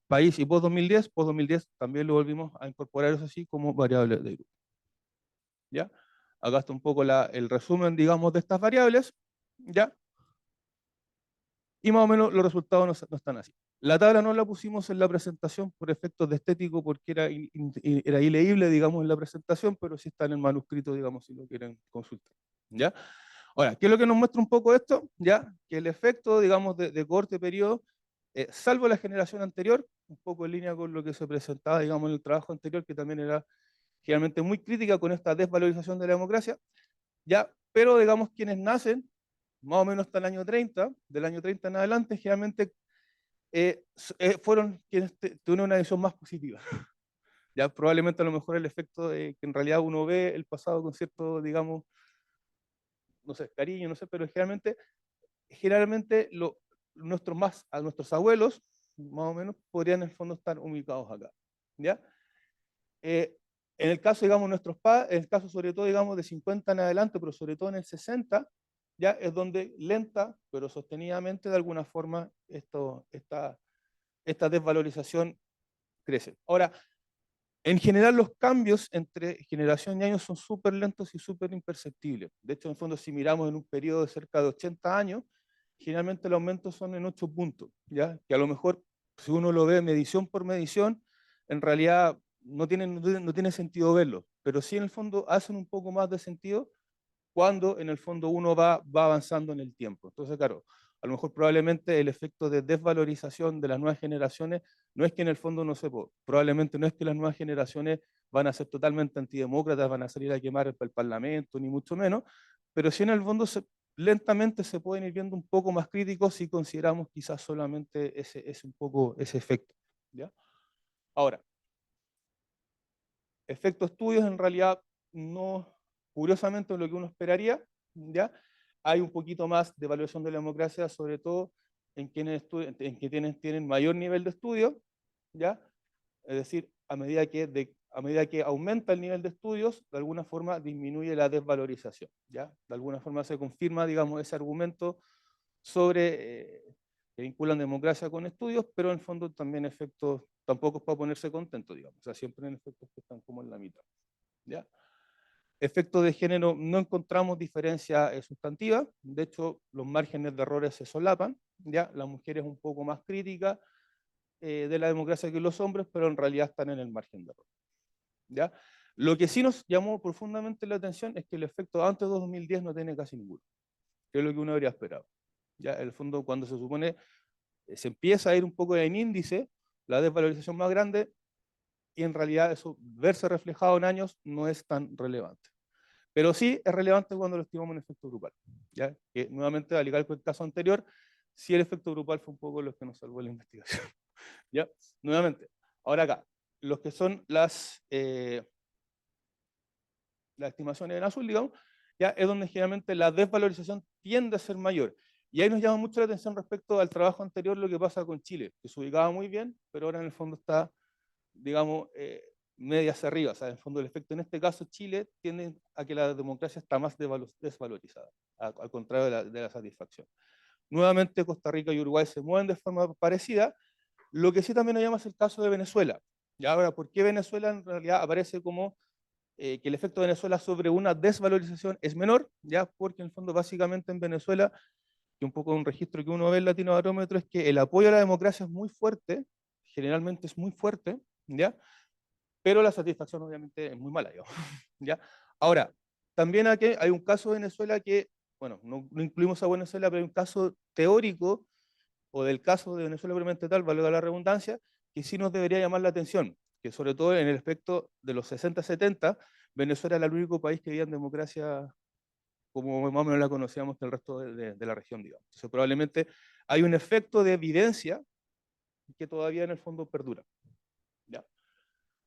país y post-2010 también lo volvimos a incorporar, eso sí, como variable de grupo. ¿Ya? Acá está un poco el resumen, digamos, de estas variables. ¿Ya? Y más o menos los resultados no están así. La tabla no la pusimos en la presentación por efectos de estético, porque era ileíble, digamos, en la presentación, pero sí está en el manuscrito, digamos, si lo quieren consultar. ¿Ya? Ahora, ¿qué es lo que nos muestra un poco esto? Ya, que el efecto, digamos, de corte periodo, salvo la generación anterior, un poco en línea con lo que se presentaba, digamos, en el trabajo anterior, que también era generalmente muy crítica con esta desvalorización de la democracia, ya, pero digamos, quienes nacen más o menos hasta el año 30, del año 30 en adelante, generalmente fueron quienes tuvieron una visión más positiva. Ya probablemente a lo mejor el efecto de que en realidad uno ve el pasado con cierto, digamos, no sé, cariño, no sé, pero generalmente a nuestros abuelos, más o menos, podrían en el fondo estar ubicados acá. ¿Ya? En el caso, digamos, nuestros padres, en el caso sobre todo, digamos, de 50 en adelante, pero sobre todo en el 60, ya es donde lenta, pero sostenidamente, de alguna forma, esta desvalorización crece. Ahora, en general, los cambios entre generación y años son súper lentos y súper imperceptibles. De hecho, en el fondo, si miramos en un periodo de cerca de 80 años, generalmente los aumentos son en 8 puntos, ¿ya? Que a lo mejor, si uno lo ve medición por medición, en realidad no tiene sentido verlo, pero sí en el fondo hacen un poco más de sentido cuando en el fondo uno va avanzando en el tiempo. Entonces, claro, a lo mejor probablemente el efecto de desvalorización de las nuevas generaciones no es que en el fondo no se probablemente no es que las nuevas generaciones van a ser totalmente antidemócratas, van a salir a quemar el Parlamento, ni mucho menos, pero sí en el fondo lentamente se pueden ir viendo un poco más críticos si consideramos quizás solamente un poco ese efecto. ¿Ya? Ahora, efectos estudios en realidad no, curiosamente lo que uno esperaría, ¿ya? Hay un poquito más de evaluación de la democracia, sobre todo en quienes tienen mayor nivel de estudio, ¿ya? Es decir, a medida que a medida que aumenta el nivel de estudios, de alguna forma disminuye la desvalorización, ¿ya? De alguna forma se confirma, digamos, ese argumento sobre que vinculan democracia con estudios, pero en el fondo también efectos, tampoco es para ponerse contento, digamos, o sea, siempre en efectos que están como en la mitad, ¿ya? Efectos de género, no encontramos diferencia sustantiva, de hecho los márgenes de errores se solapan, ¿ya? La mujer es un poco más crítica de la democracia que los hombres, pero en realidad están en el margen de error, ¿ya? Lo que sí nos llamó profundamente la atención es que el efecto antes de 2010 no tiene casi ninguno, que es lo que uno habría esperado, ¿ya? En el fondo, cuando se supone, se empieza a ir un poco en índice, la desvalorización más grande, y en realidad eso, verse reflejado en años, no es tan relevante. Pero sí es relevante cuando lo estimamos en efecto grupal, ¿ya? Que nuevamente, al igual que el caso anterior, sí el efecto grupal fue un poco lo que nos salvó la investigación, ¿ya? Nuevamente, ahora acá, los que son las estimaciones en azul, digamos, ya es donde generalmente la desvalorización tiende a ser mayor. Y ahí nos llama mucho la atención respecto al trabajo anterior lo que pasa con Chile, que se ubicaba muy bien, pero ahora en el fondo está, digamos, media hacia arriba. O sea, en el fondo el efecto en este caso Chile tiende a que la democracia está más desvalorizada, al contrario de la satisfacción. Nuevamente Costa Rica y Uruguay se mueven de forma parecida. Lo que sí también nos llama es el caso de Venezuela. Y ahora, ¿por qué Venezuela en realidad aparece como que el efecto de Venezuela sobre una desvalorización es menor? Ya, porque en el fondo básicamente en Venezuela, que un poco un registro que uno ve en Latinobarómetro, es que el apoyo a la democracia es muy fuerte, generalmente es muy fuerte, ¿ya? Pero la satisfacción obviamente es muy mala, digamos, ¿ya? Ahora, también aquí hay un caso de Venezuela que, bueno, no incluimos a Venezuela, pero hay un caso teórico, o del caso de Venezuela propiamente tal, valga la redundancia, que sí nos debería llamar la atención, que sobre todo en el aspecto de los 60-70, Venezuela era el único país que vivía en democracia como más o menos la conocíamos del resto de la región, digamos. Entonces probablemente hay un efecto de evidencia que todavía en el fondo perdura, ¿ya?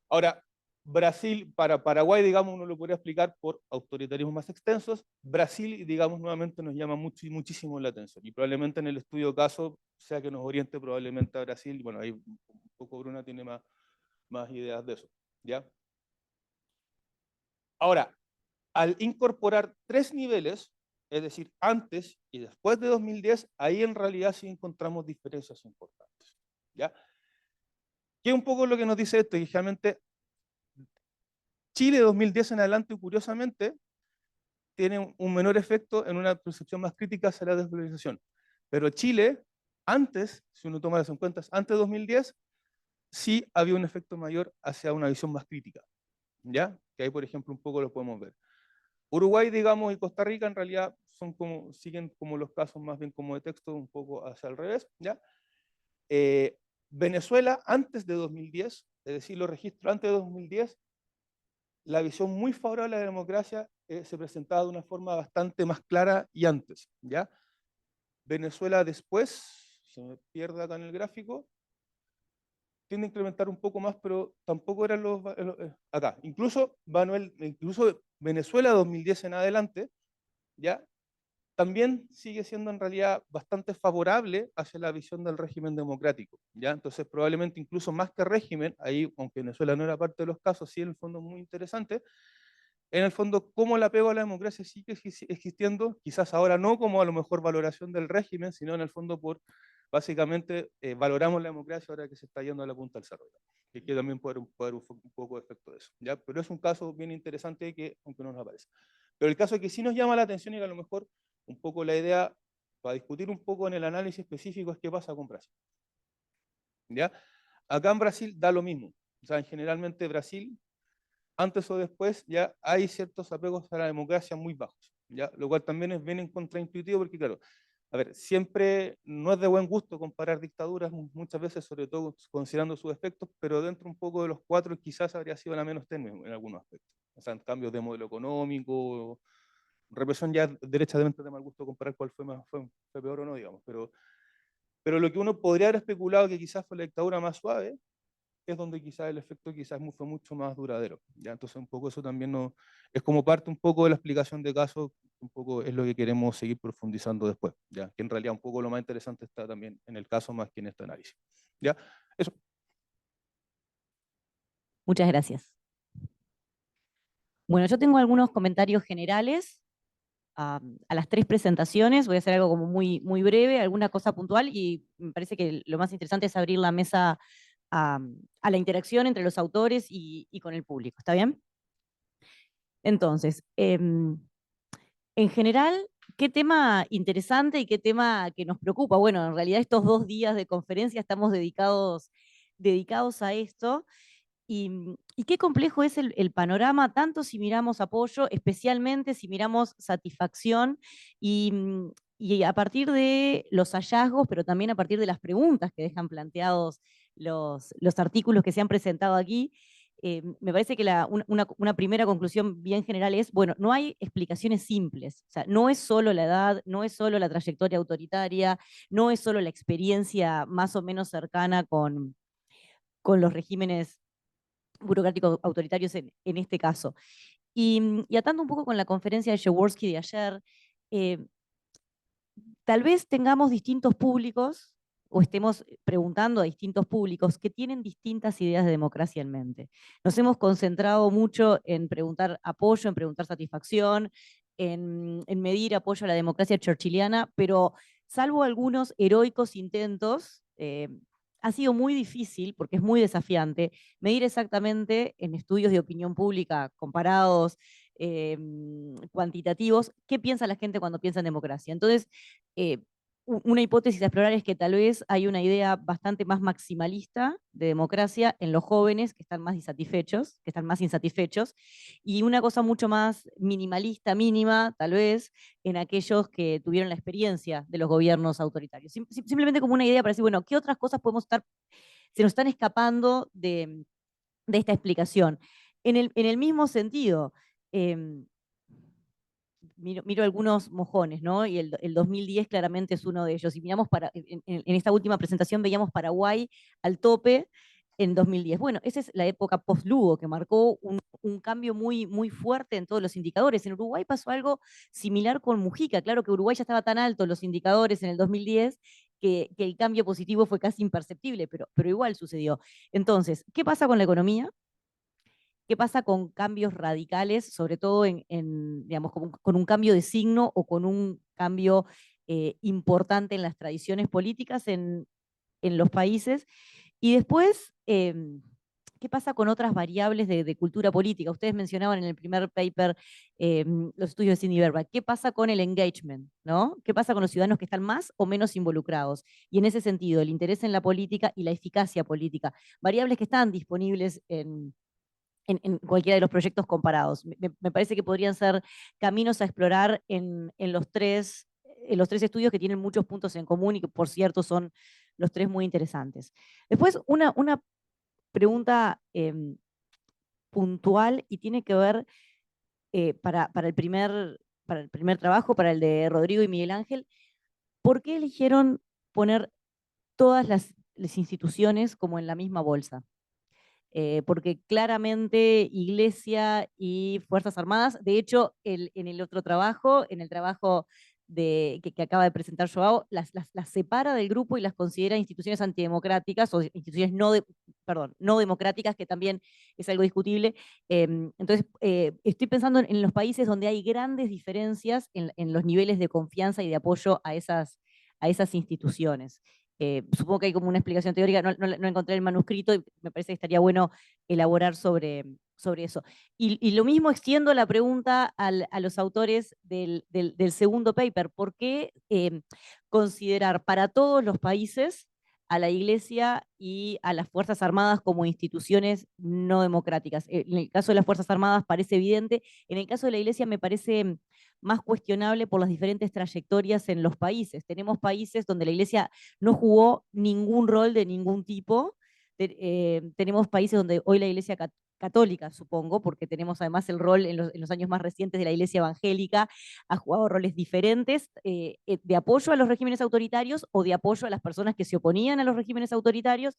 Ahora, Brasil, para Paraguay, digamos, uno lo podría explicar por autoritarismos más extensos. Brasil, digamos, nuevamente nos llama muchísimo la atención. Y probablemente en el estudio caso, sea que nos oriente probablemente a Brasil. Bueno, ahí un poco Bruna tiene más ideas de eso, ¿ya? Ahora, al incorporar 3 niveles, es decir, antes y después de 2010, ahí en realidad sí encontramos diferencias importantes, ¿ya? ¿Qué es un poco lo que nos dice esto? Y realmente Chile 2010 en adelante, curiosamente, tiene un menor efecto en una percepción más crítica hacia la desvalorización. Pero Chile, antes, si uno toma las en cuenta, antes de 2010, sí había un efecto mayor hacia una visión más crítica, ¿ya? Que ahí, por ejemplo, un poco lo podemos ver. Uruguay, digamos, y Costa Rica en realidad son como, siguen como los casos más bien como de texto, un poco hacia el revés, ¿ya? Venezuela, antes de 2010, es decir, los registros antes de 2010, la visión muy favorable a la democracia se presentaba de una forma bastante más clara y antes, ¿ya? Venezuela después, se me pierde acá en el gráfico, tiende a incrementar un poco más, pero tampoco eran acá. Incluso Venezuela 2010 en adelante, ¿ya? También sigue siendo en realidad bastante favorable hacia la visión del régimen democrático, ¿ya? Entonces probablemente incluso más que régimen, ahí, aunque Venezuela no era parte de los casos, sí en el fondo muy interesante, en el fondo cómo el apego a la democracia sigue existiendo, quizás ahora no como a lo mejor valoración del régimen, sino en el fondo por, básicamente, valoramos la democracia ahora que se está yendo a la punta del cerro, y que también puede haber un poco de efecto de eso, ¿ya? Pero es un caso bien interesante que, aunque no nos aparece. Pero el caso que sí nos llama la atención y que a lo mejor un poco la idea, para discutir un poco en el análisis específico, es qué pasa con Brasil, ¿ya? Acá en Brasil da lo mismo, o sea, generalmente Brasil, antes o después, ya hay ciertos apegos a la democracia muy bajos, ¿ya? Lo cual también es bien contraintuitivo porque, claro, a ver, siempre no es de buen gusto comparar dictaduras, muchas veces, sobre todo considerando sus efectos, pero dentro un poco de los 4 quizás habría sido la menos tenue en algunos aspectos. O sea, en cambios de modelo económico, represión ya derechamente de mal gusto comparar cuál fue peor o no, digamos, pero lo que uno podría haber especulado que quizás fue la dictadura más suave, es donde quizás el efecto quizás fue mucho más duradero, ¿ya? Entonces un poco eso también es como parte un poco de la explicación de caso, un poco es lo que queremos seguir profundizando después, ¿ya? Que en realidad un poco lo más interesante está también en el caso más que en este análisis, ¿ya? Eso. Muchas gracias. Bueno, yo tengo algunos comentarios generales a las 3 presentaciones. Voy a hacer algo como muy, muy breve, alguna cosa puntual, y me parece que lo más interesante es abrir la mesa a la interacción entre los autores y con el público. ¿Está bien? Entonces, en general, ¿qué tema interesante y qué tema que nos preocupa? Bueno, en realidad estos 2 días de conferencia estamos dedicados a esto. Y qué complejo es el panorama, tanto si miramos apoyo, especialmente si miramos satisfacción, y a partir de los hallazgos, pero también a partir de las preguntas que dejan planteados los artículos que se han presentado aquí. Me parece que una primera conclusión bien general es, bueno, no hay explicaciones simples. O sea, no es solo la edad, no es solo la trayectoria autoritaria, no es solo la experiencia más o menos cercana con los regímenes burocráticos autoritarios en este caso. Y atando un poco con la conferencia de Jaworski de ayer, eh, tal vez tengamos distintos públicos o estemos preguntando a distintos públicos que tienen distintas ideas de democracia en mente. Nos hemos concentrado mucho en preguntar apoyo, en preguntar satisfacción, en medir apoyo a la democracia churchilliana, pero salvo algunos heroicos intentos, ha sido muy difícil, porque es muy desafiante, medir exactamente en estudios de opinión pública comparados, cuantitativos, qué piensa la gente cuando piensa en democracia. Entonces, eh, una hipótesis a explorar es que tal vez hay una idea bastante más maximalista de democracia en los jóvenes que están más insatisfechos, y una cosa mucho más minimalista, mínima, tal vez, en aquellos que tuvieron la experiencia de los gobiernos autoritarios. Simplemente como una idea para decir, bueno, ¿qué otras cosas se nos están escapando de esta explicación? En el mismo sentido, eh, miro algunos mojones, ¿no? Y el 2010 claramente es uno de ellos. Y miramos en esta última presentación veíamos Paraguay al tope en 2010. Bueno, esa es la época post-Lugo, que marcó un cambio muy, muy fuerte en todos los indicadores. En Uruguay pasó algo similar con Mujica. Claro que Uruguay ya estaba tan alto en los indicadores en el 2010 que el cambio positivo fue casi imperceptible, pero igual sucedió. Entonces, ¿qué pasa con la economía? ¿Qué pasa con cambios radicales, sobre todo digamos, con un cambio de signo o con un cambio importante en las tradiciones políticas en los países? Y después, ¿qué pasa con otras variables de cultura política? Ustedes mencionaban en el primer paper los estudios de Cindy Verbach. ¿Qué pasa con el engagement? ¿No? ¿Qué pasa con los ciudadanos que están más o menos involucrados? Y en ese sentido, el interés en la política y la eficacia política. Variables que están disponibles en cualquiera de los proyectos comparados. Me parece que podrían ser caminos a explorar en los tres estudios, que tienen muchos puntos en común y que, por cierto, son los 3 muy interesantes. Después, una pregunta puntual, y tiene que ver para el primer trabajo, para el de Rodrigo y Miguel Ángel, ¿por qué eligieron poner todas las instituciones como en la misma bolsa? Porque claramente Iglesia y Fuerzas Armadas, de hecho, en el otro trabajo, en el trabajo que acaba de presentar Joao, las separa del grupo y las considera instituciones antidemocráticas o instituciones no democráticas, que también es algo discutible. Entonces, estoy pensando en los países donde hay grandes diferencias en los niveles de confianza y de apoyo a esas instituciones. Supongo que hay como una explicación teórica, no encontré el manuscrito y me parece que estaría bueno elaborar sobre eso. Y lo mismo extiendo la pregunta a los autores del segundo paper. ¿Por qué considerar para todos los países a la Iglesia y a las Fuerzas Armadas como instituciones no democráticas? En el caso de las Fuerzas Armadas parece evidente, en el caso de la Iglesia me parece más cuestionable por las diferentes trayectorias en los países. Tenemos países donde la Iglesia no jugó ningún rol de ningún tipo. Tenemos países donde hoy la Iglesia católica, supongo, porque tenemos además el rol en los años más recientes de la Iglesia evangélica, ha jugado roles diferentes de apoyo a los regímenes autoritarios o de apoyo a las personas que se oponían a los regímenes autoritarios.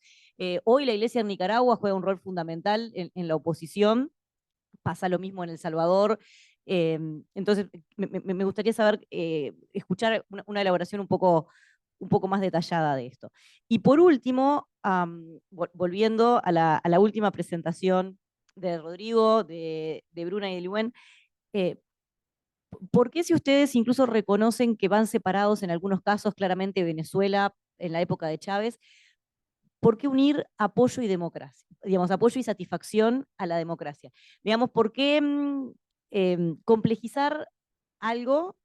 Hoy la Iglesia en Nicaragua juega un rol fundamental en la oposición. Pasa lo mismo en El Salvador. Entonces, me gustaría saber, escuchar una elaboración un poco más detallada de esto. Y por último, volviendo a la última presentación de Rodrigo, de Bruna y de Luen, ¿por qué si ustedes incluso reconocen que van separados en algunos casos, claramente Venezuela en la época de Chávez, ¿por qué unir apoyo y democracia? Digamos, apoyo y satisfacción a la democracia. Digamos, ¿por qué complejizar algo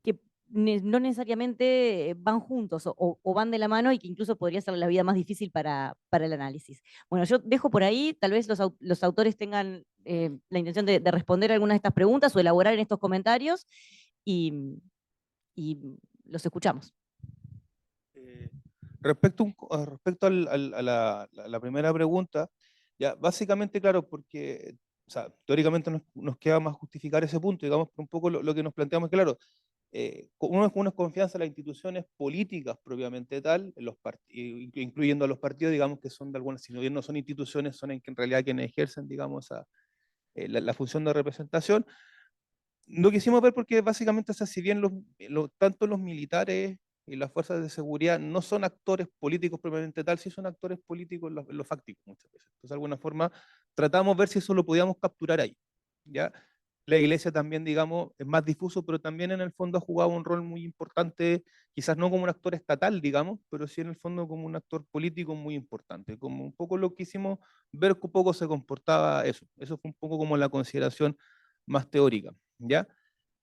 que no necesariamente van juntos o van de la mano y que incluso podría ser la vida más difícil para el análisis? Bueno, yo dejo por ahí, tal vez los autores tengan la intención de responder algunas de estas preguntas o elaborar en estos comentarios y los escuchamos. Respecto a la primera pregunta, ya básicamente, claro, porque o sea, teóricamente nos queda más justificar ese punto, digamos, por un poco lo que nos planteamos, claro, uno es confianza en las instituciones políticas propiamente tal, incluyendo a los partidos, digamos, que son de algunas, si bien no son instituciones, son en realidad quienes ejercen, digamos, la función de representación. Lo quisimos ver porque básicamente, o sea, si bien tanto los militares y las fuerzas de seguridad no son actores políticos propiamente tal, sí son actores políticos en lo fáctico muchas veces. Entonces, de alguna forma, tratamos de ver si eso lo podíamos capturar ahí, ¿ya? La iglesia también, digamos, es más difuso, pero también en el fondo ha jugado un rol muy importante, quizás no como un actor estatal, digamos, pero sí en el fondo como un actor político muy importante. Como un poco lo que hicimos ver que un poco se comportaba eso. Eso fue un poco como la consideración más teórica, ¿ya?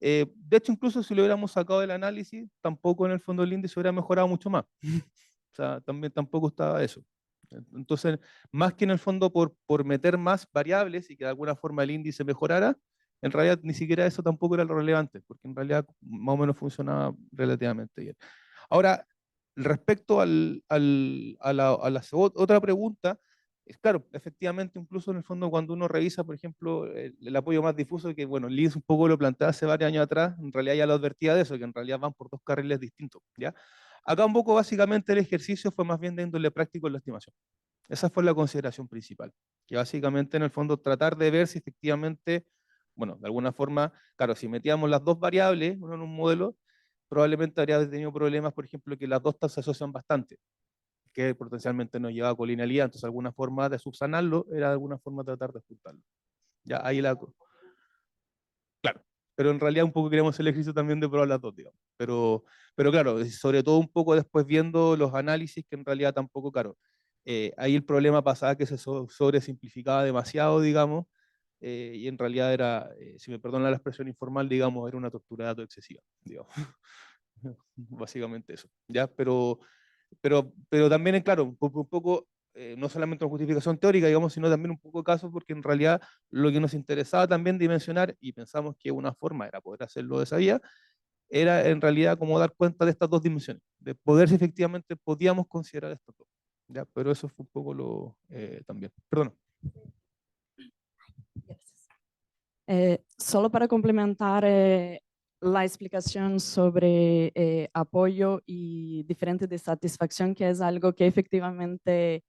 De hecho, incluso si lo hubiéramos sacado del análisis, tampoco en el fondo el índice hubiera mejorado mucho más. O sea, también tampoco estaba eso. Entonces, más que en el fondo por meter más variables y que de alguna forma el índice mejorara, en realidad ni siquiera eso tampoco era lo relevante, porque en realidad más o menos funcionaba relativamente bien. Ahora, respecto a la otra pregunta, es claro, efectivamente, incluso en el fondo cuando uno revisa, por ejemplo, el apoyo más difuso, que bueno, Liz un poco lo planteaba hace varios años atrás, en realidad ya lo advertía de eso, que en realidad van por dos carriles distintos, ¿ya? Acá un poco básicamente el ejercicio fue más bien de índole práctico en la estimación. Esa fue la consideración principal, que básicamente en el fondo tratar de ver si efectivamente, bueno, de alguna forma, claro, si metíamos las dos variables, uno en un modelo, probablemente habría tenido problemas, por ejemplo, que las dos se asocian bastante, que potencialmente nos llevaba a colinealidad, entonces alguna forma de subsanarlo era de alguna forma tratar de juntarlo. Ya, ahí claro, pero en realidad un poco queremos el ejercicio también de probar las dos, digamos. Pero claro, sobre todo un poco después viendo los análisis que en realidad tampoco, claro, ahí el problema pasaba que se sobresimplificaba demasiado, digamos, y en realidad era, si me perdonan la expresión informal, digamos, era una tortura de datos excesiva, digamos. Básicamente eso, ¿ya? Pero también, claro, un poco no solamente una justificación teórica, digamos, sino también un poco caso, porque en realidad lo que nos interesaba también dimensionar, y pensamos que una forma era poder hacerlo de esa vía, era en realidad como dar cuenta de estas dos dimensiones, de poder si efectivamente podíamos considerar estas dos. ¿Ya? Pero eso fue un poco lo también. Perdón. Solo para complementar la explicación sobre apoyo y diferente de satisfacción, que es algo que efectivamente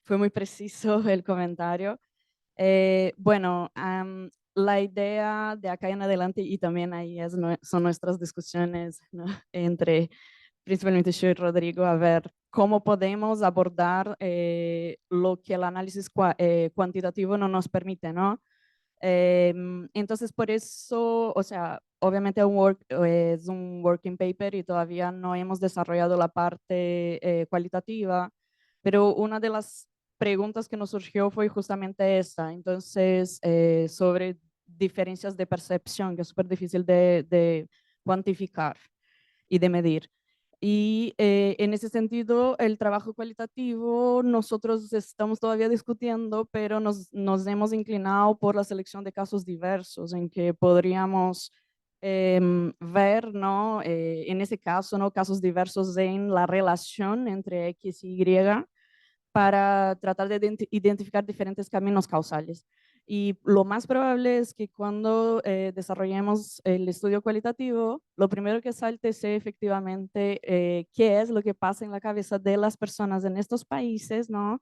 fue muy preciso el comentario. Bueno, la idea de acá en adelante, y también ahí son nuestras discusiones, ¿no? Entre principalmente yo y Rodrigo, a ver cómo podemos abordar lo que el análisis cuantitativo no nos permite, ¿no? Entonces, por eso, o sea, obviamente es un working paper y todavía no hemos desarrollado la parte cualitativa, pero una de las preguntas que nos surgió fue justamente esa, entonces, sobre diferencias de percepción, que es súper difícil de cuantificar y de medir. Y en ese sentido, el trabajo cualitativo, nosotros estamos todavía discutiendo, pero nos hemos inclinado por la selección de casos diversos en que podríamos ver, ¿no? En ese caso, ¿no? Casos diversos en la relación entre X y Y para tratar de identificar diferentes caminos causales. Y lo más probable es que cuando desarrollemos el estudio cualitativo, lo primero que salte sea efectivamente qué es lo que pasa en la cabeza de las personas en estos países, ¿no?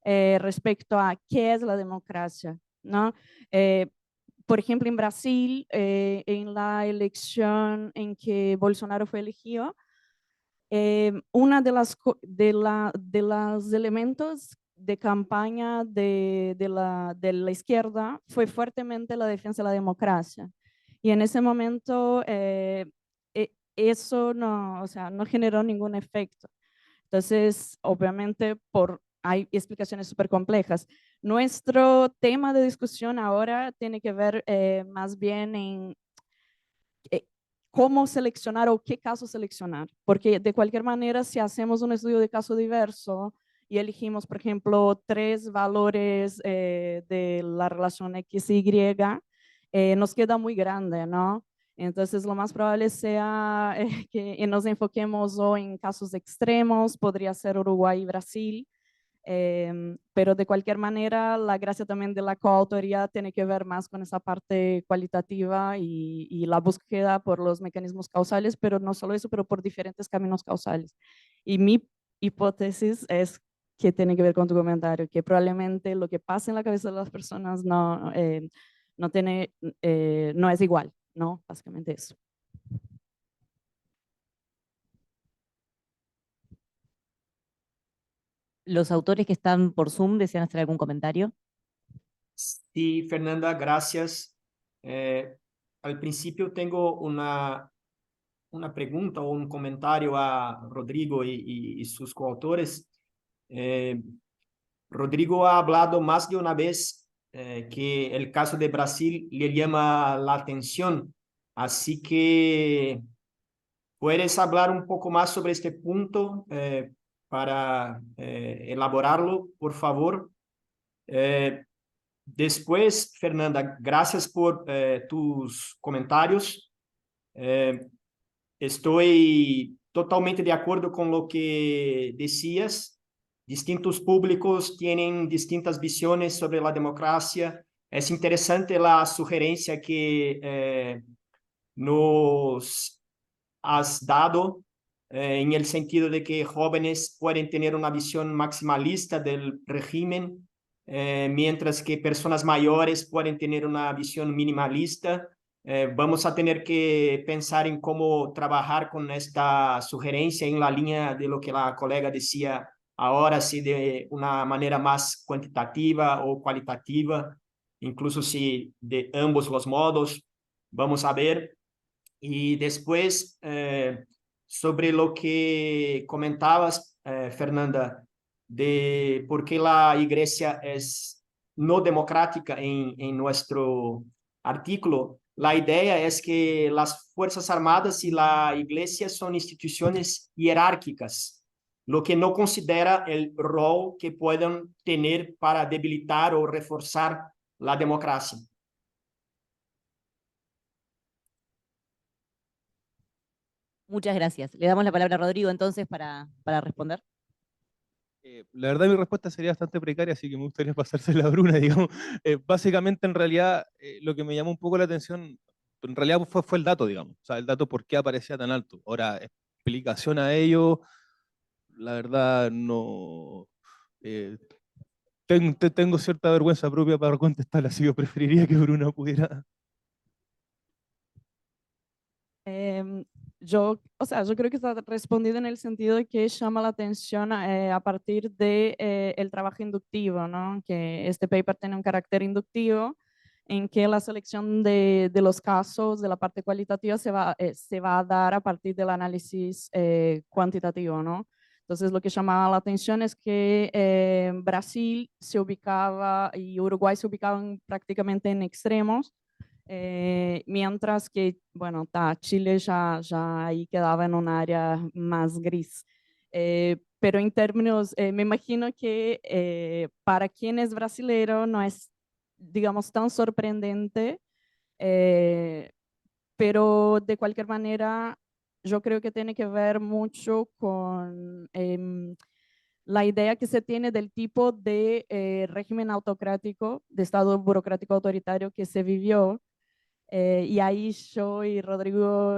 Respecto a qué es la democracia, ¿no? Por ejemplo, en Brasil, en la elección en que Bolsonaro fue elegido, una de las elementos de campaña de la izquierda fue fuertemente la defensa de la democracia. Y en ese momento eso no, o sea, no generó ningún efecto. Entonces, obviamente, hay explicaciones súper complejas. Nuestro tema de discusión ahora tiene que ver más bien en cómo seleccionar o qué caso seleccionar, porque de cualquier manera, si hacemos un estudio de caso diverso y elegimos, por ejemplo, 3 valores de la relación X y Y, nos queda muy grande, ¿no? Entonces, lo más probable sea que nos enfoquemos o en casos extremos, podría ser Uruguay y Brasil, pero de cualquier manera, la gracia también de la coautoría tiene que ver más con esa parte cualitativa y la búsqueda por los mecanismos causales, pero no solo eso, pero por diferentes caminos causales. Y mi hipótesis es que tiene que ver con tu comentario, que probablemente lo que pasa en la cabeza de las personas no es igual, ¿no? Básicamente eso. ¿Los autores que están por Zoom desean hacer algún comentario? Sí, Fernanda, gracias. Al principio tengo una pregunta o un comentario a Rodrigo y sus coautores. Rodrigo ha hablado más de una vez que el caso de Brasil le llama la atención, así que ¿puedes hablar un poco más sobre este punto para elaborarlo, por favor? Después, Fernanda, gracias por tus comentarios. Estoy totalmente de acuerdo con lo que decías. Distintos públicos tienen distintas visiones sobre la democracia. Es interesante la sugerencia que nos has dado en el sentido de que jóvenes pueden tener una visión maximalista del régimen, mientras que personas mayores pueden tener una visión minimalista. Vamos a tener que pensar en cómo trabajar con esta sugerencia en la línea de lo que la colega decía ahora, si de una manera más cuantitativa o cualitativa, incluso si de ambos los modos. Vamos a ver. Y después, sobre lo que comentabas, Fernanda, de por qué la iglesia es no democrática en nuestro artículo, la idea es que las Fuerzas Armadas y la iglesia son instituciones jerárquicas, lo que no considera el rol que puedan tener para debilitar o reforzar la democracia. Muchas gracias. Le damos la palabra a Rodrigo entonces para responder. La verdad mi respuesta sería bastante precaria, así que me gustaría pasársela a Bruna, digamos. Básicamente, en realidad, lo que me llamó un poco la atención, en realidad fue el dato, digamos. O sea, el dato por qué aparecía tan alto. Ahora, explicación a ello, la verdad no... eh, tengo cierta vergüenza propia para contestar, así que preferiría que Bruna pudiera... Yo creo que está respondido en el sentido de que llama la atención a partir de el trabajo inductivo, ¿no? Que este paper tiene un carácter inductivo en que la selección de los casos de la parte cualitativa se va a dar a partir del análisis cuantitativo, ¿no? Entonces, lo que llamaba la atención es que Brasil se ubicaba y Uruguay se ubicaban prácticamente en extremos, mientras que, bueno, Chile ya ahí quedaba en un área más gris. Pero en términos, me imagino que para quien es brasilero no es, digamos, tan sorprendente, pero de cualquier manera yo creo que tiene que ver mucho con la idea que se tiene del tipo de régimen autocrático, de Estado burocrático autoritario que se vivió. Y ahí yo y Rodrigo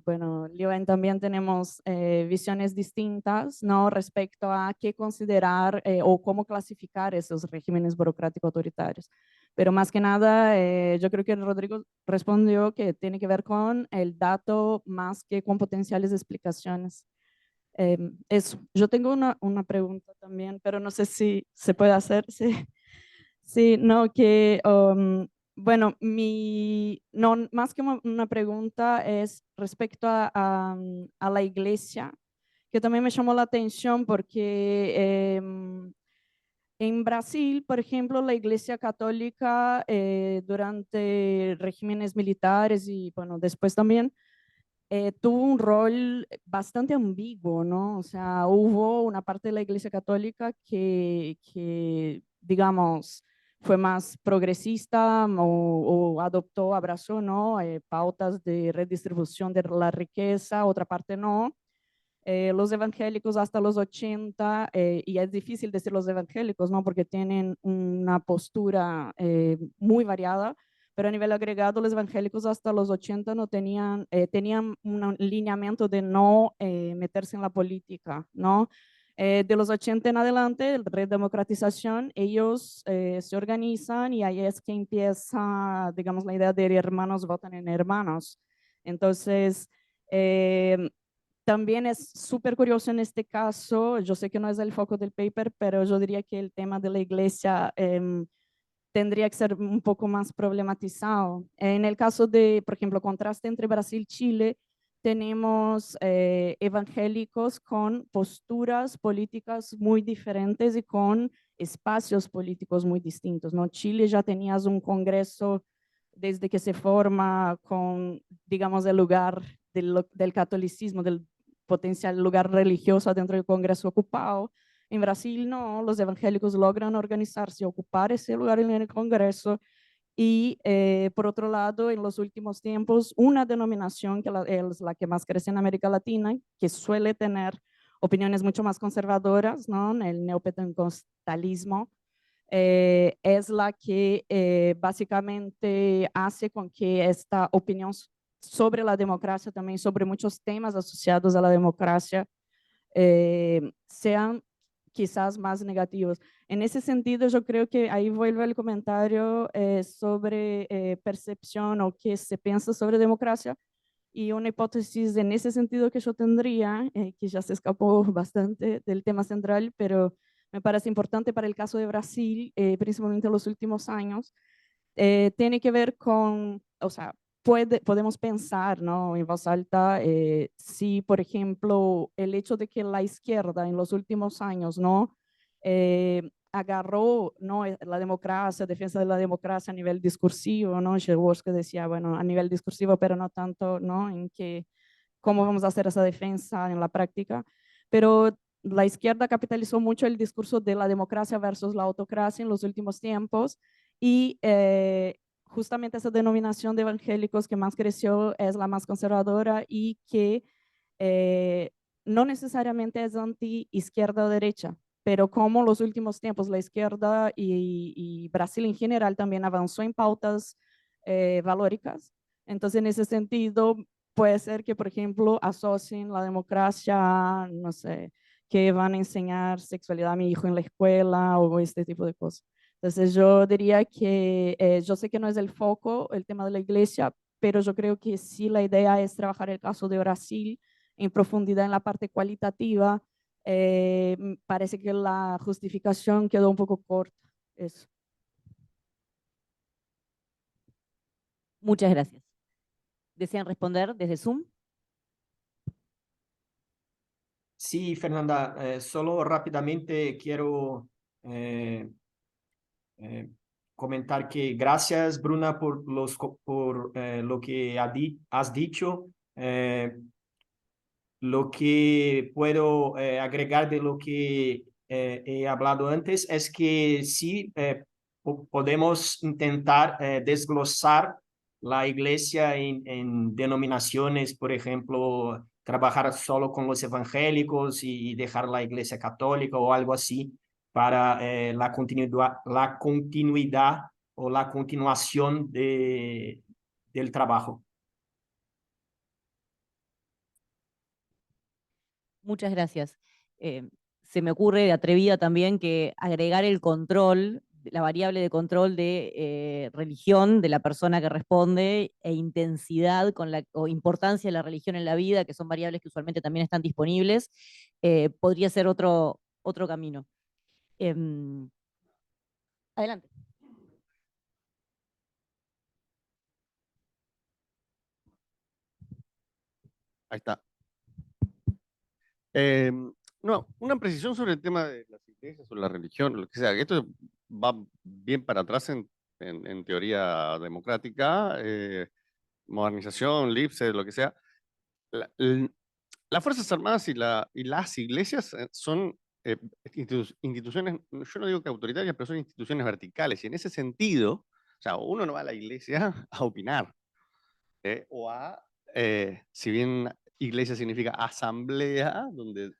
bueno, Lioen también tenemos visiones distintas, ¿no? Respecto a qué considerar o cómo clasificar esos regímenes burocráticos autoritarios. Pero más que nada, yo creo que Rodrigo respondió que tiene que ver con el dato más que con potenciales explicaciones. Eso, yo tengo una pregunta también, pero no sé si se puede hacer. Sí, sí, no, que, bueno, no, más que una pregunta es respecto a la iglesia, que también me llamó la atención porque en Brasil, por ejemplo, la iglesia católica durante regímenes militares y, bueno, después también, tuvo un rol bastante ambiguo, ¿no? O sea, hubo una parte de la Iglesia Católica digamos, fue más progresista o adoptó, abrazó, ¿no? Pautas de redistribución de la riqueza, otra parte no. Los evangélicos hasta los 80, y es difícil decir los evangélicos, ¿no? Porque tienen una postura muy variada, pero a nivel agregado los evangélicos hasta los 80 no tenían un lineamiento de no meterse en la política, ¿no? De los 80 en adelante, la redemocratización, ellos se organizan y ahí es que empieza, digamos, la idea de hermanos votan en hermanos. Entonces, también es súper curioso en este caso, yo sé que no es el foco del paper, pero yo diría que el tema de la iglesia tendría que ser un poco más problematizado. En el caso de, por ejemplo, contraste entre Brasil y Chile, tenemos evangélicos con posturas políticas muy diferentes y con espacios políticos muy distintos, ¿no? Chile ya tenías un congreso desde que se forma con, digamos, el lugar del catolicismo, del potencial lugar religioso dentro del Congreso ocupado. En Brasil no, los evangélicos logran organizarse y ocupar ese lugar en el Congreso. Y por otro lado, en los últimos tiempos, una denominación que es la que más crece en América Latina, que suele tener opiniones mucho más conservadoras, ¿no? El neopentecostalismo, es la que básicamente hace con que esta opinión sobre la democracia, también sobre muchos temas asociados a la democracia, sean quizás más negativos. En ese sentido, yo creo que ahí vuelve el comentario sobre percepción o qué se piensa sobre democracia, y una hipótesis en ese sentido que yo tendría, que ya se escapó bastante del tema central, pero me parece importante para el caso de Brasil, principalmente en los últimos años, tiene que ver con, o sea, podemos pensar, ¿no? En voz alta, si, por ejemplo, el hecho de que la izquierda en los últimos años, ¿no? Agarró, ¿no? La democracia, defensa de la democracia a nivel discursivo, ¿no? Jaworski decía, bueno, a nivel discursivo, pero no tanto, ¿no? En que, cómo vamos a hacer esa defensa en la práctica. Pero la izquierda capitalizó mucho el discurso de la democracia versus la autocracia en los últimos tiempos, y justamente esa denominación de evangélicos que más creció es la más conservadora y que no necesariamente es anti-izquierda o derecha, pero como los últimos tiempos la izquierda y Brasil en general también avanzó en pautas valóricas, entonces en ese sentido puede ser que, por ejemplo, asocien la democracia, no sé, que van a enseñar sexualidad a mi hijo en la escuela o este tipo de cosas. Entonces yo diría que yo sé que no es el foco el tema de la iglesia, pero yo creo que sí la idea es trabajar el caso de Brasil en profundidad en la parte cualitativa. Parece que la justificación quedó un poco corta. Eso. Muchas gracias. ¿Desean responder desde Zoom? Sí, Fernanda, solo rápidamente quiero eh, comentar que gracias, Bruna, por lo que has dicho. Lo que puedo agregar de lo que he hablado antes es que sí podemos intentar desglosar la iglesia en denominaciones, por ejemplo, trabajar solo con los evangélicos y dejar la iglesia católica o algo así para la continuidad o la continuación del trabajo. Muchas gracias. Se me ocurre de atrevida también que agregar el control la variable de control de religión de la persona que responde e intensidad o importancia de la religión en la vida, que son variables que usualmente también están disponibles, podría ser otro camino. Adelante. Ahí está. No, una precisión sobre el tema de las iglesias o la religión, lo que sea. Esto va bien para atrás en teoría democrática, modernización, Lipset, lo que sea. Las Fuerzas Armadas y las iglesias son instituciones, yo no digo que autoritarias, pero son instituciones verticales. Y en ese sentido, o sea, uno no va a la iglesia a opinar, si bien iglesia significa asamblea, donde...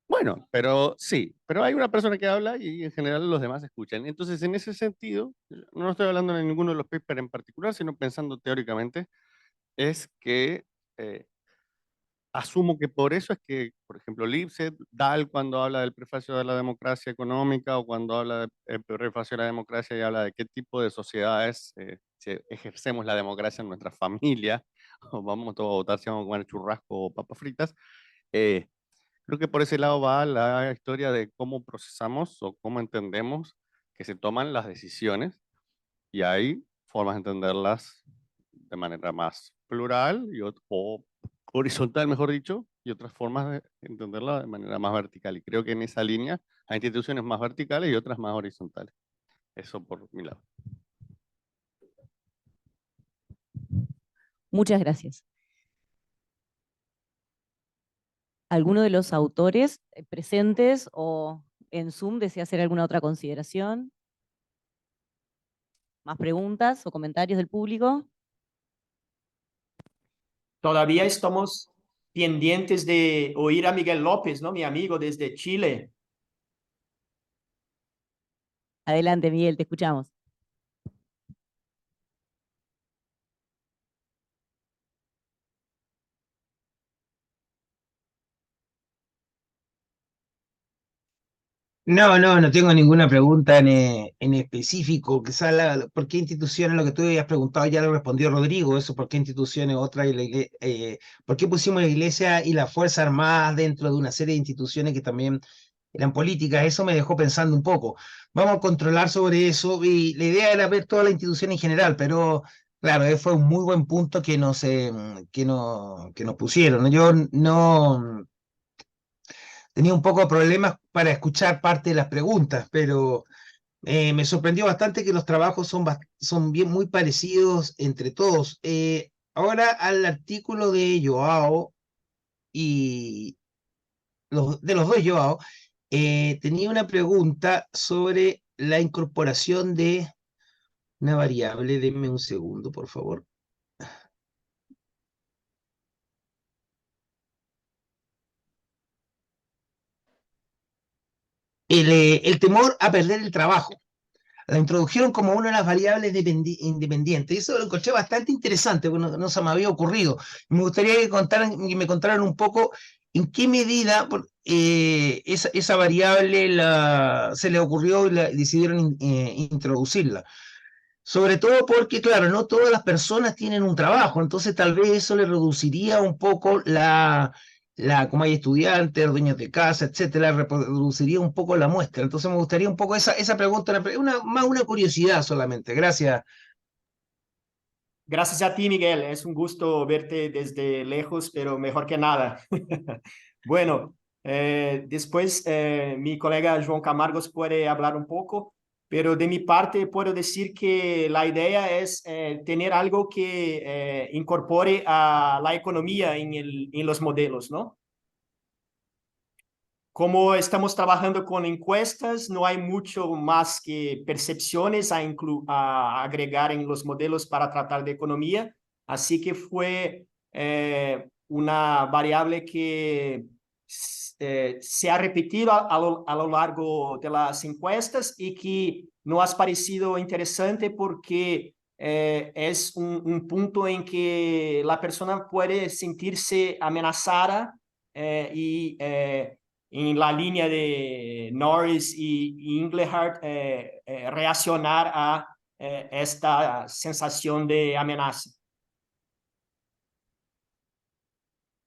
Bueno, pero sí, pero hay una persona que habla y en general los demás escuchan. Entonces, en ese sentido, no estoy hablando de ninguno de los papers en particular, sino pensando teóricamente, es que asumo que por eso es que, por ejemplo, Lipset, Dahl, cuando habla del prefacio de la democracia económica o cuando habla del prefacio de la democracia y habla de qué tipo de sociedades si ejercemos la democracia en nuestra familia, o vamos todos a votar si vamos a comer churrasco o papas fritas, creo que por ese lado va la historia de cómo procesamos o cómo entendemos que se toman las decisiones y hay formas de entenderlas de manera más plural o horizontal, mejor dicho, y otras formas de entenderla de manera más vertical. Y creo que en esa línea hay instituciones más verticales y otras más horizontales. Eso por mi lado. Muchas gracias. ¿Alguno de los autores presentes o en Zoom desea hacer alguna otra consideración? ¿Más preguntas o comentarios del público? Todavía estamos pendientes de oír a Miguel López, ¿no? Mi amigo desde Chile. Adelante, Miguel, te escuchamos. No tengo ninguna pregunta en específico. Quizás por qué instituciones, lo que tú habías preguntado ya lo respondió Rodrigo, eso, por qué instituciones, otra, por qué pusimos la iglesia y la Fuerza Armada dentro de una serie de instituciones que también eran políticas. Eso me dejó pensando un poco. Vamos a controlar sobre eso y la idea era ver toda la institución en general, pero claro, fue un muy buen punto que que nos pusieron, ¿no? Yo no tenía un poco de problemas para escuchar parte de las preguntas, pero me sorprendió bastante que los trabajos son bien muy parecidos entre todos. Ahora al artículo de Joao y de los dos Joao, tenía una pregunta sobre la incorporación de una variable. Denme un segundo, por favor. El temor a perder el trabajo. La introdujeron como una de las variables independientes. Eso lo encontré bastante interesante, porque no se me había ocurrido. Me gustaría que me contaran un poco en qué medida esa variable se le ocurrió y decidieron introducirla. Sobre todo porque, claro, no todas las personas tienen un trabajo, entonces tal vez eso le reduciría un poco como hay estudiantes, dueños de casa, etcétera, reduciría un poco la muestra. Entonces me gustaría un poco esa pregunta, más una curiosidad solamente. Gracias. Gracias a ti, Miguel. Es un gusto verte desde lejos, pero mejor que nada. Bueno, después mi colega João Camargos puede hablar un poco, pero de mi parte puedo decir que la idea es tener algo que incorpore a la economía en los modelos, ¿no? Como estamos trabajando con encuestas, no hay mucho más que percepciones a agregar en los modelos para tratar de economía, así que fue una variable que se ha repetido a lo largo de las encuestas y que nos ha parecido interesante porque es un punto en que la persona puede sentirse amenazada y en la línea de Norris y Engelhardt, reaccionar a esta sensación de amenaza.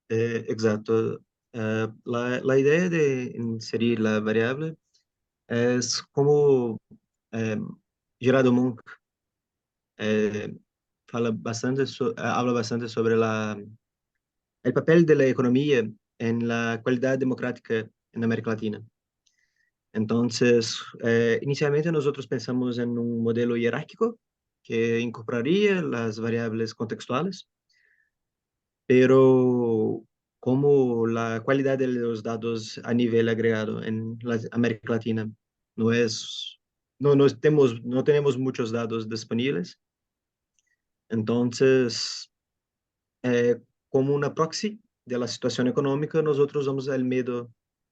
Exacto. La idea de inserir la variable es como Gerardo Monk habla bastante sobre el papel de la economía en la calidad democrática en América Latina. Entonces, inicialmente nosotros pensamos en un modelo jerárquico que incorporaría las variables contextuales, pero como la calidad de los datos a nivel agregado en la América Latina no es, no tenemos muchos datos disponibles, entonces, como una proxy de la situación económica, nosotros usamos el miedo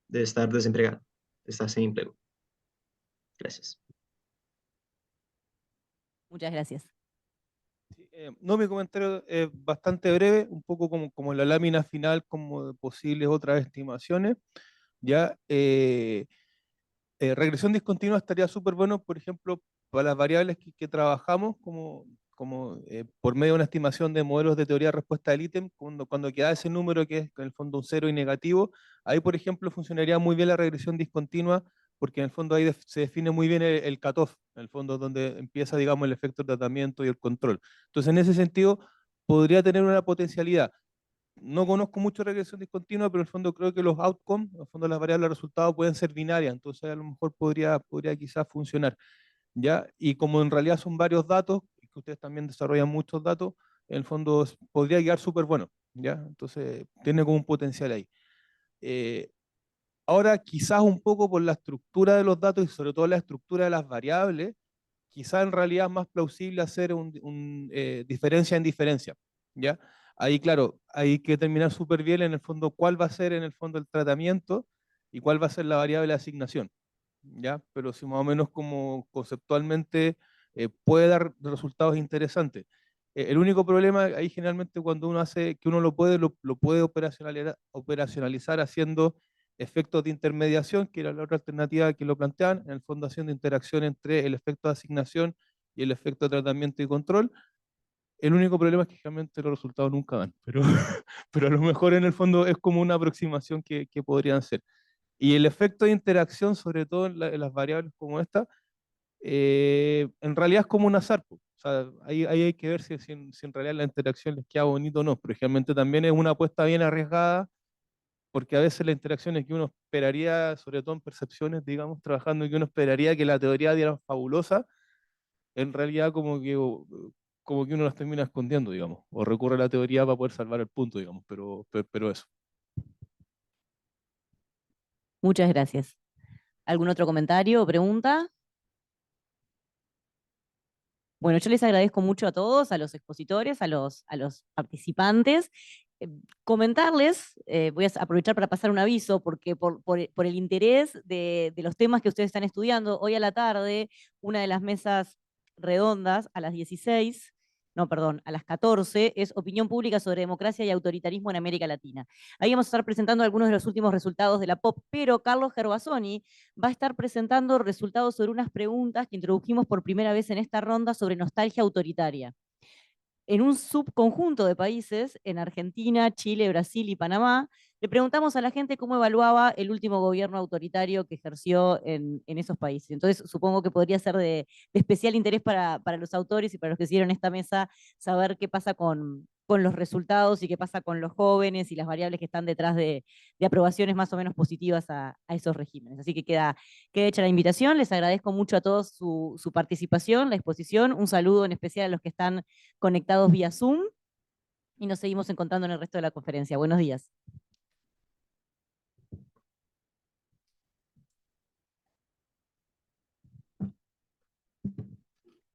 de estar desempregado, de estar sin empleo. Gracias. Muchas gracias. Sí, no, mi comentario es bastante breve, un poco como la lámina final, como de posibles otras estimaciones. Ya, regresión discontinua estaría súper bueno, por ejemplo, para las variables que trabajamos, como por medio de una estimación de modelos de teoría de respuesta del ítem, cuando queda ese número que es en el fondo un cero y negativo, ahí, por ejemplo, funcionaría muy bien la regresión discontinua, porque en el fondo ahí se define muy bien el cutoff, en el fondo donde empieza, digamos, el efecto de tratamiento y el control. Entonces, en ese sentido, podría tener una potencialidad. No conozco mucho regresión discontinua, pero en el fondo creo que los outcomes, en el fondo las variables de resultados pueden ser binarias, entonces a lo mejor podría quizás funcionar, ¿ya? Y como en realidad son varios datos, y que ustedes también desarrollan muchos datos, en el fondo podría quedar súper bueno, ¿ya? Entonces tiene como un potencial ahí. Eh, Ahora, quizás un poco por la estructura de los datos y sobre todo la estructura de las variables, quizás en realidad es más plausible hacer diferencia en diferencia, ¿ya? Ahí, claro, hay que determinar súper bien en el fondo cuál va a ser en el fondo el tratamiento y cuál va a ser la variable de asignación, ¿ya? Pero si más o menos como conceptualmente puede dar resultados interesantes. El único problema ahí generalmente cuando uno hace, que uno lo puede operacionalizar haciendo efectos de intermediación, que era la otra alternativa que lo planteaban, en el fondo haciendo interacción entre el efecto de asignación y el efecto de tratamiento y control. El único problema es que realmente los resultados nunca dan, pero, pero a lo mejor en el fondo es como una aproximación que podrían ser. Y el efecto de interacción, sobre todo en las variables como esta, en realidad es como un azar, po. O sea, ahí hay que ver si en realidad la interacción les queda bonito o no, pero realmente también es una apuesta bien arriesgada, porque a veces las interacciones que uno esperaría, sobre todo en percepciones, digamos, trabajando, que uno esperaría que la teoría diera fabulosa, en realidad como que uno las termina escondiendo, digamos, o recurre a la teoría para poder salvar el punto, digamos, pero eso. Muchas gracias. ¿Algún otro comentario o pregunta? Bueno, yo les agradezco mucho a todos, a los expositores, a los participantes. Comentarles, voy a aprovechar para pasar un aviso, porque por el interés de los temas que ustedes están estudiando, hoy a la tarde, una de las mesas redondas a las 16, no, perdón, a las 14, es Opinión Pública sobre Democracia y Autoritarismo en América Latina. Ahí vamos a estar presentando algunos de los últimos resultados de la POP, pero Carlos Gervasoni va a estar presentando resultados sobre unas preguntas que introdujimos por primera vez en esta ronda sobre nostalgia autoritaria. En un subconjunto de países, en Argentina, Chile, Brasil y Panamá, le preguntamos a la gente cómo evaluaba el último gobierno autoritario que ejerció en esos países. Entonces, supongo que podría ser de especial interés para los autores y para los que siguieron esta mesa saber qué pasa con los resultados y qué pasa con los jóvenes y las variables que están detrás de aprobaciones más o menos positivas a esos regímenes. Así que queda hecha la invitación. Les agradezco mucho a todos su participación, la exposición. Un saludo en especial a los que están conectados vía Zoom y nos seguimos encontrando en el resto de la conferencia. Buenos días.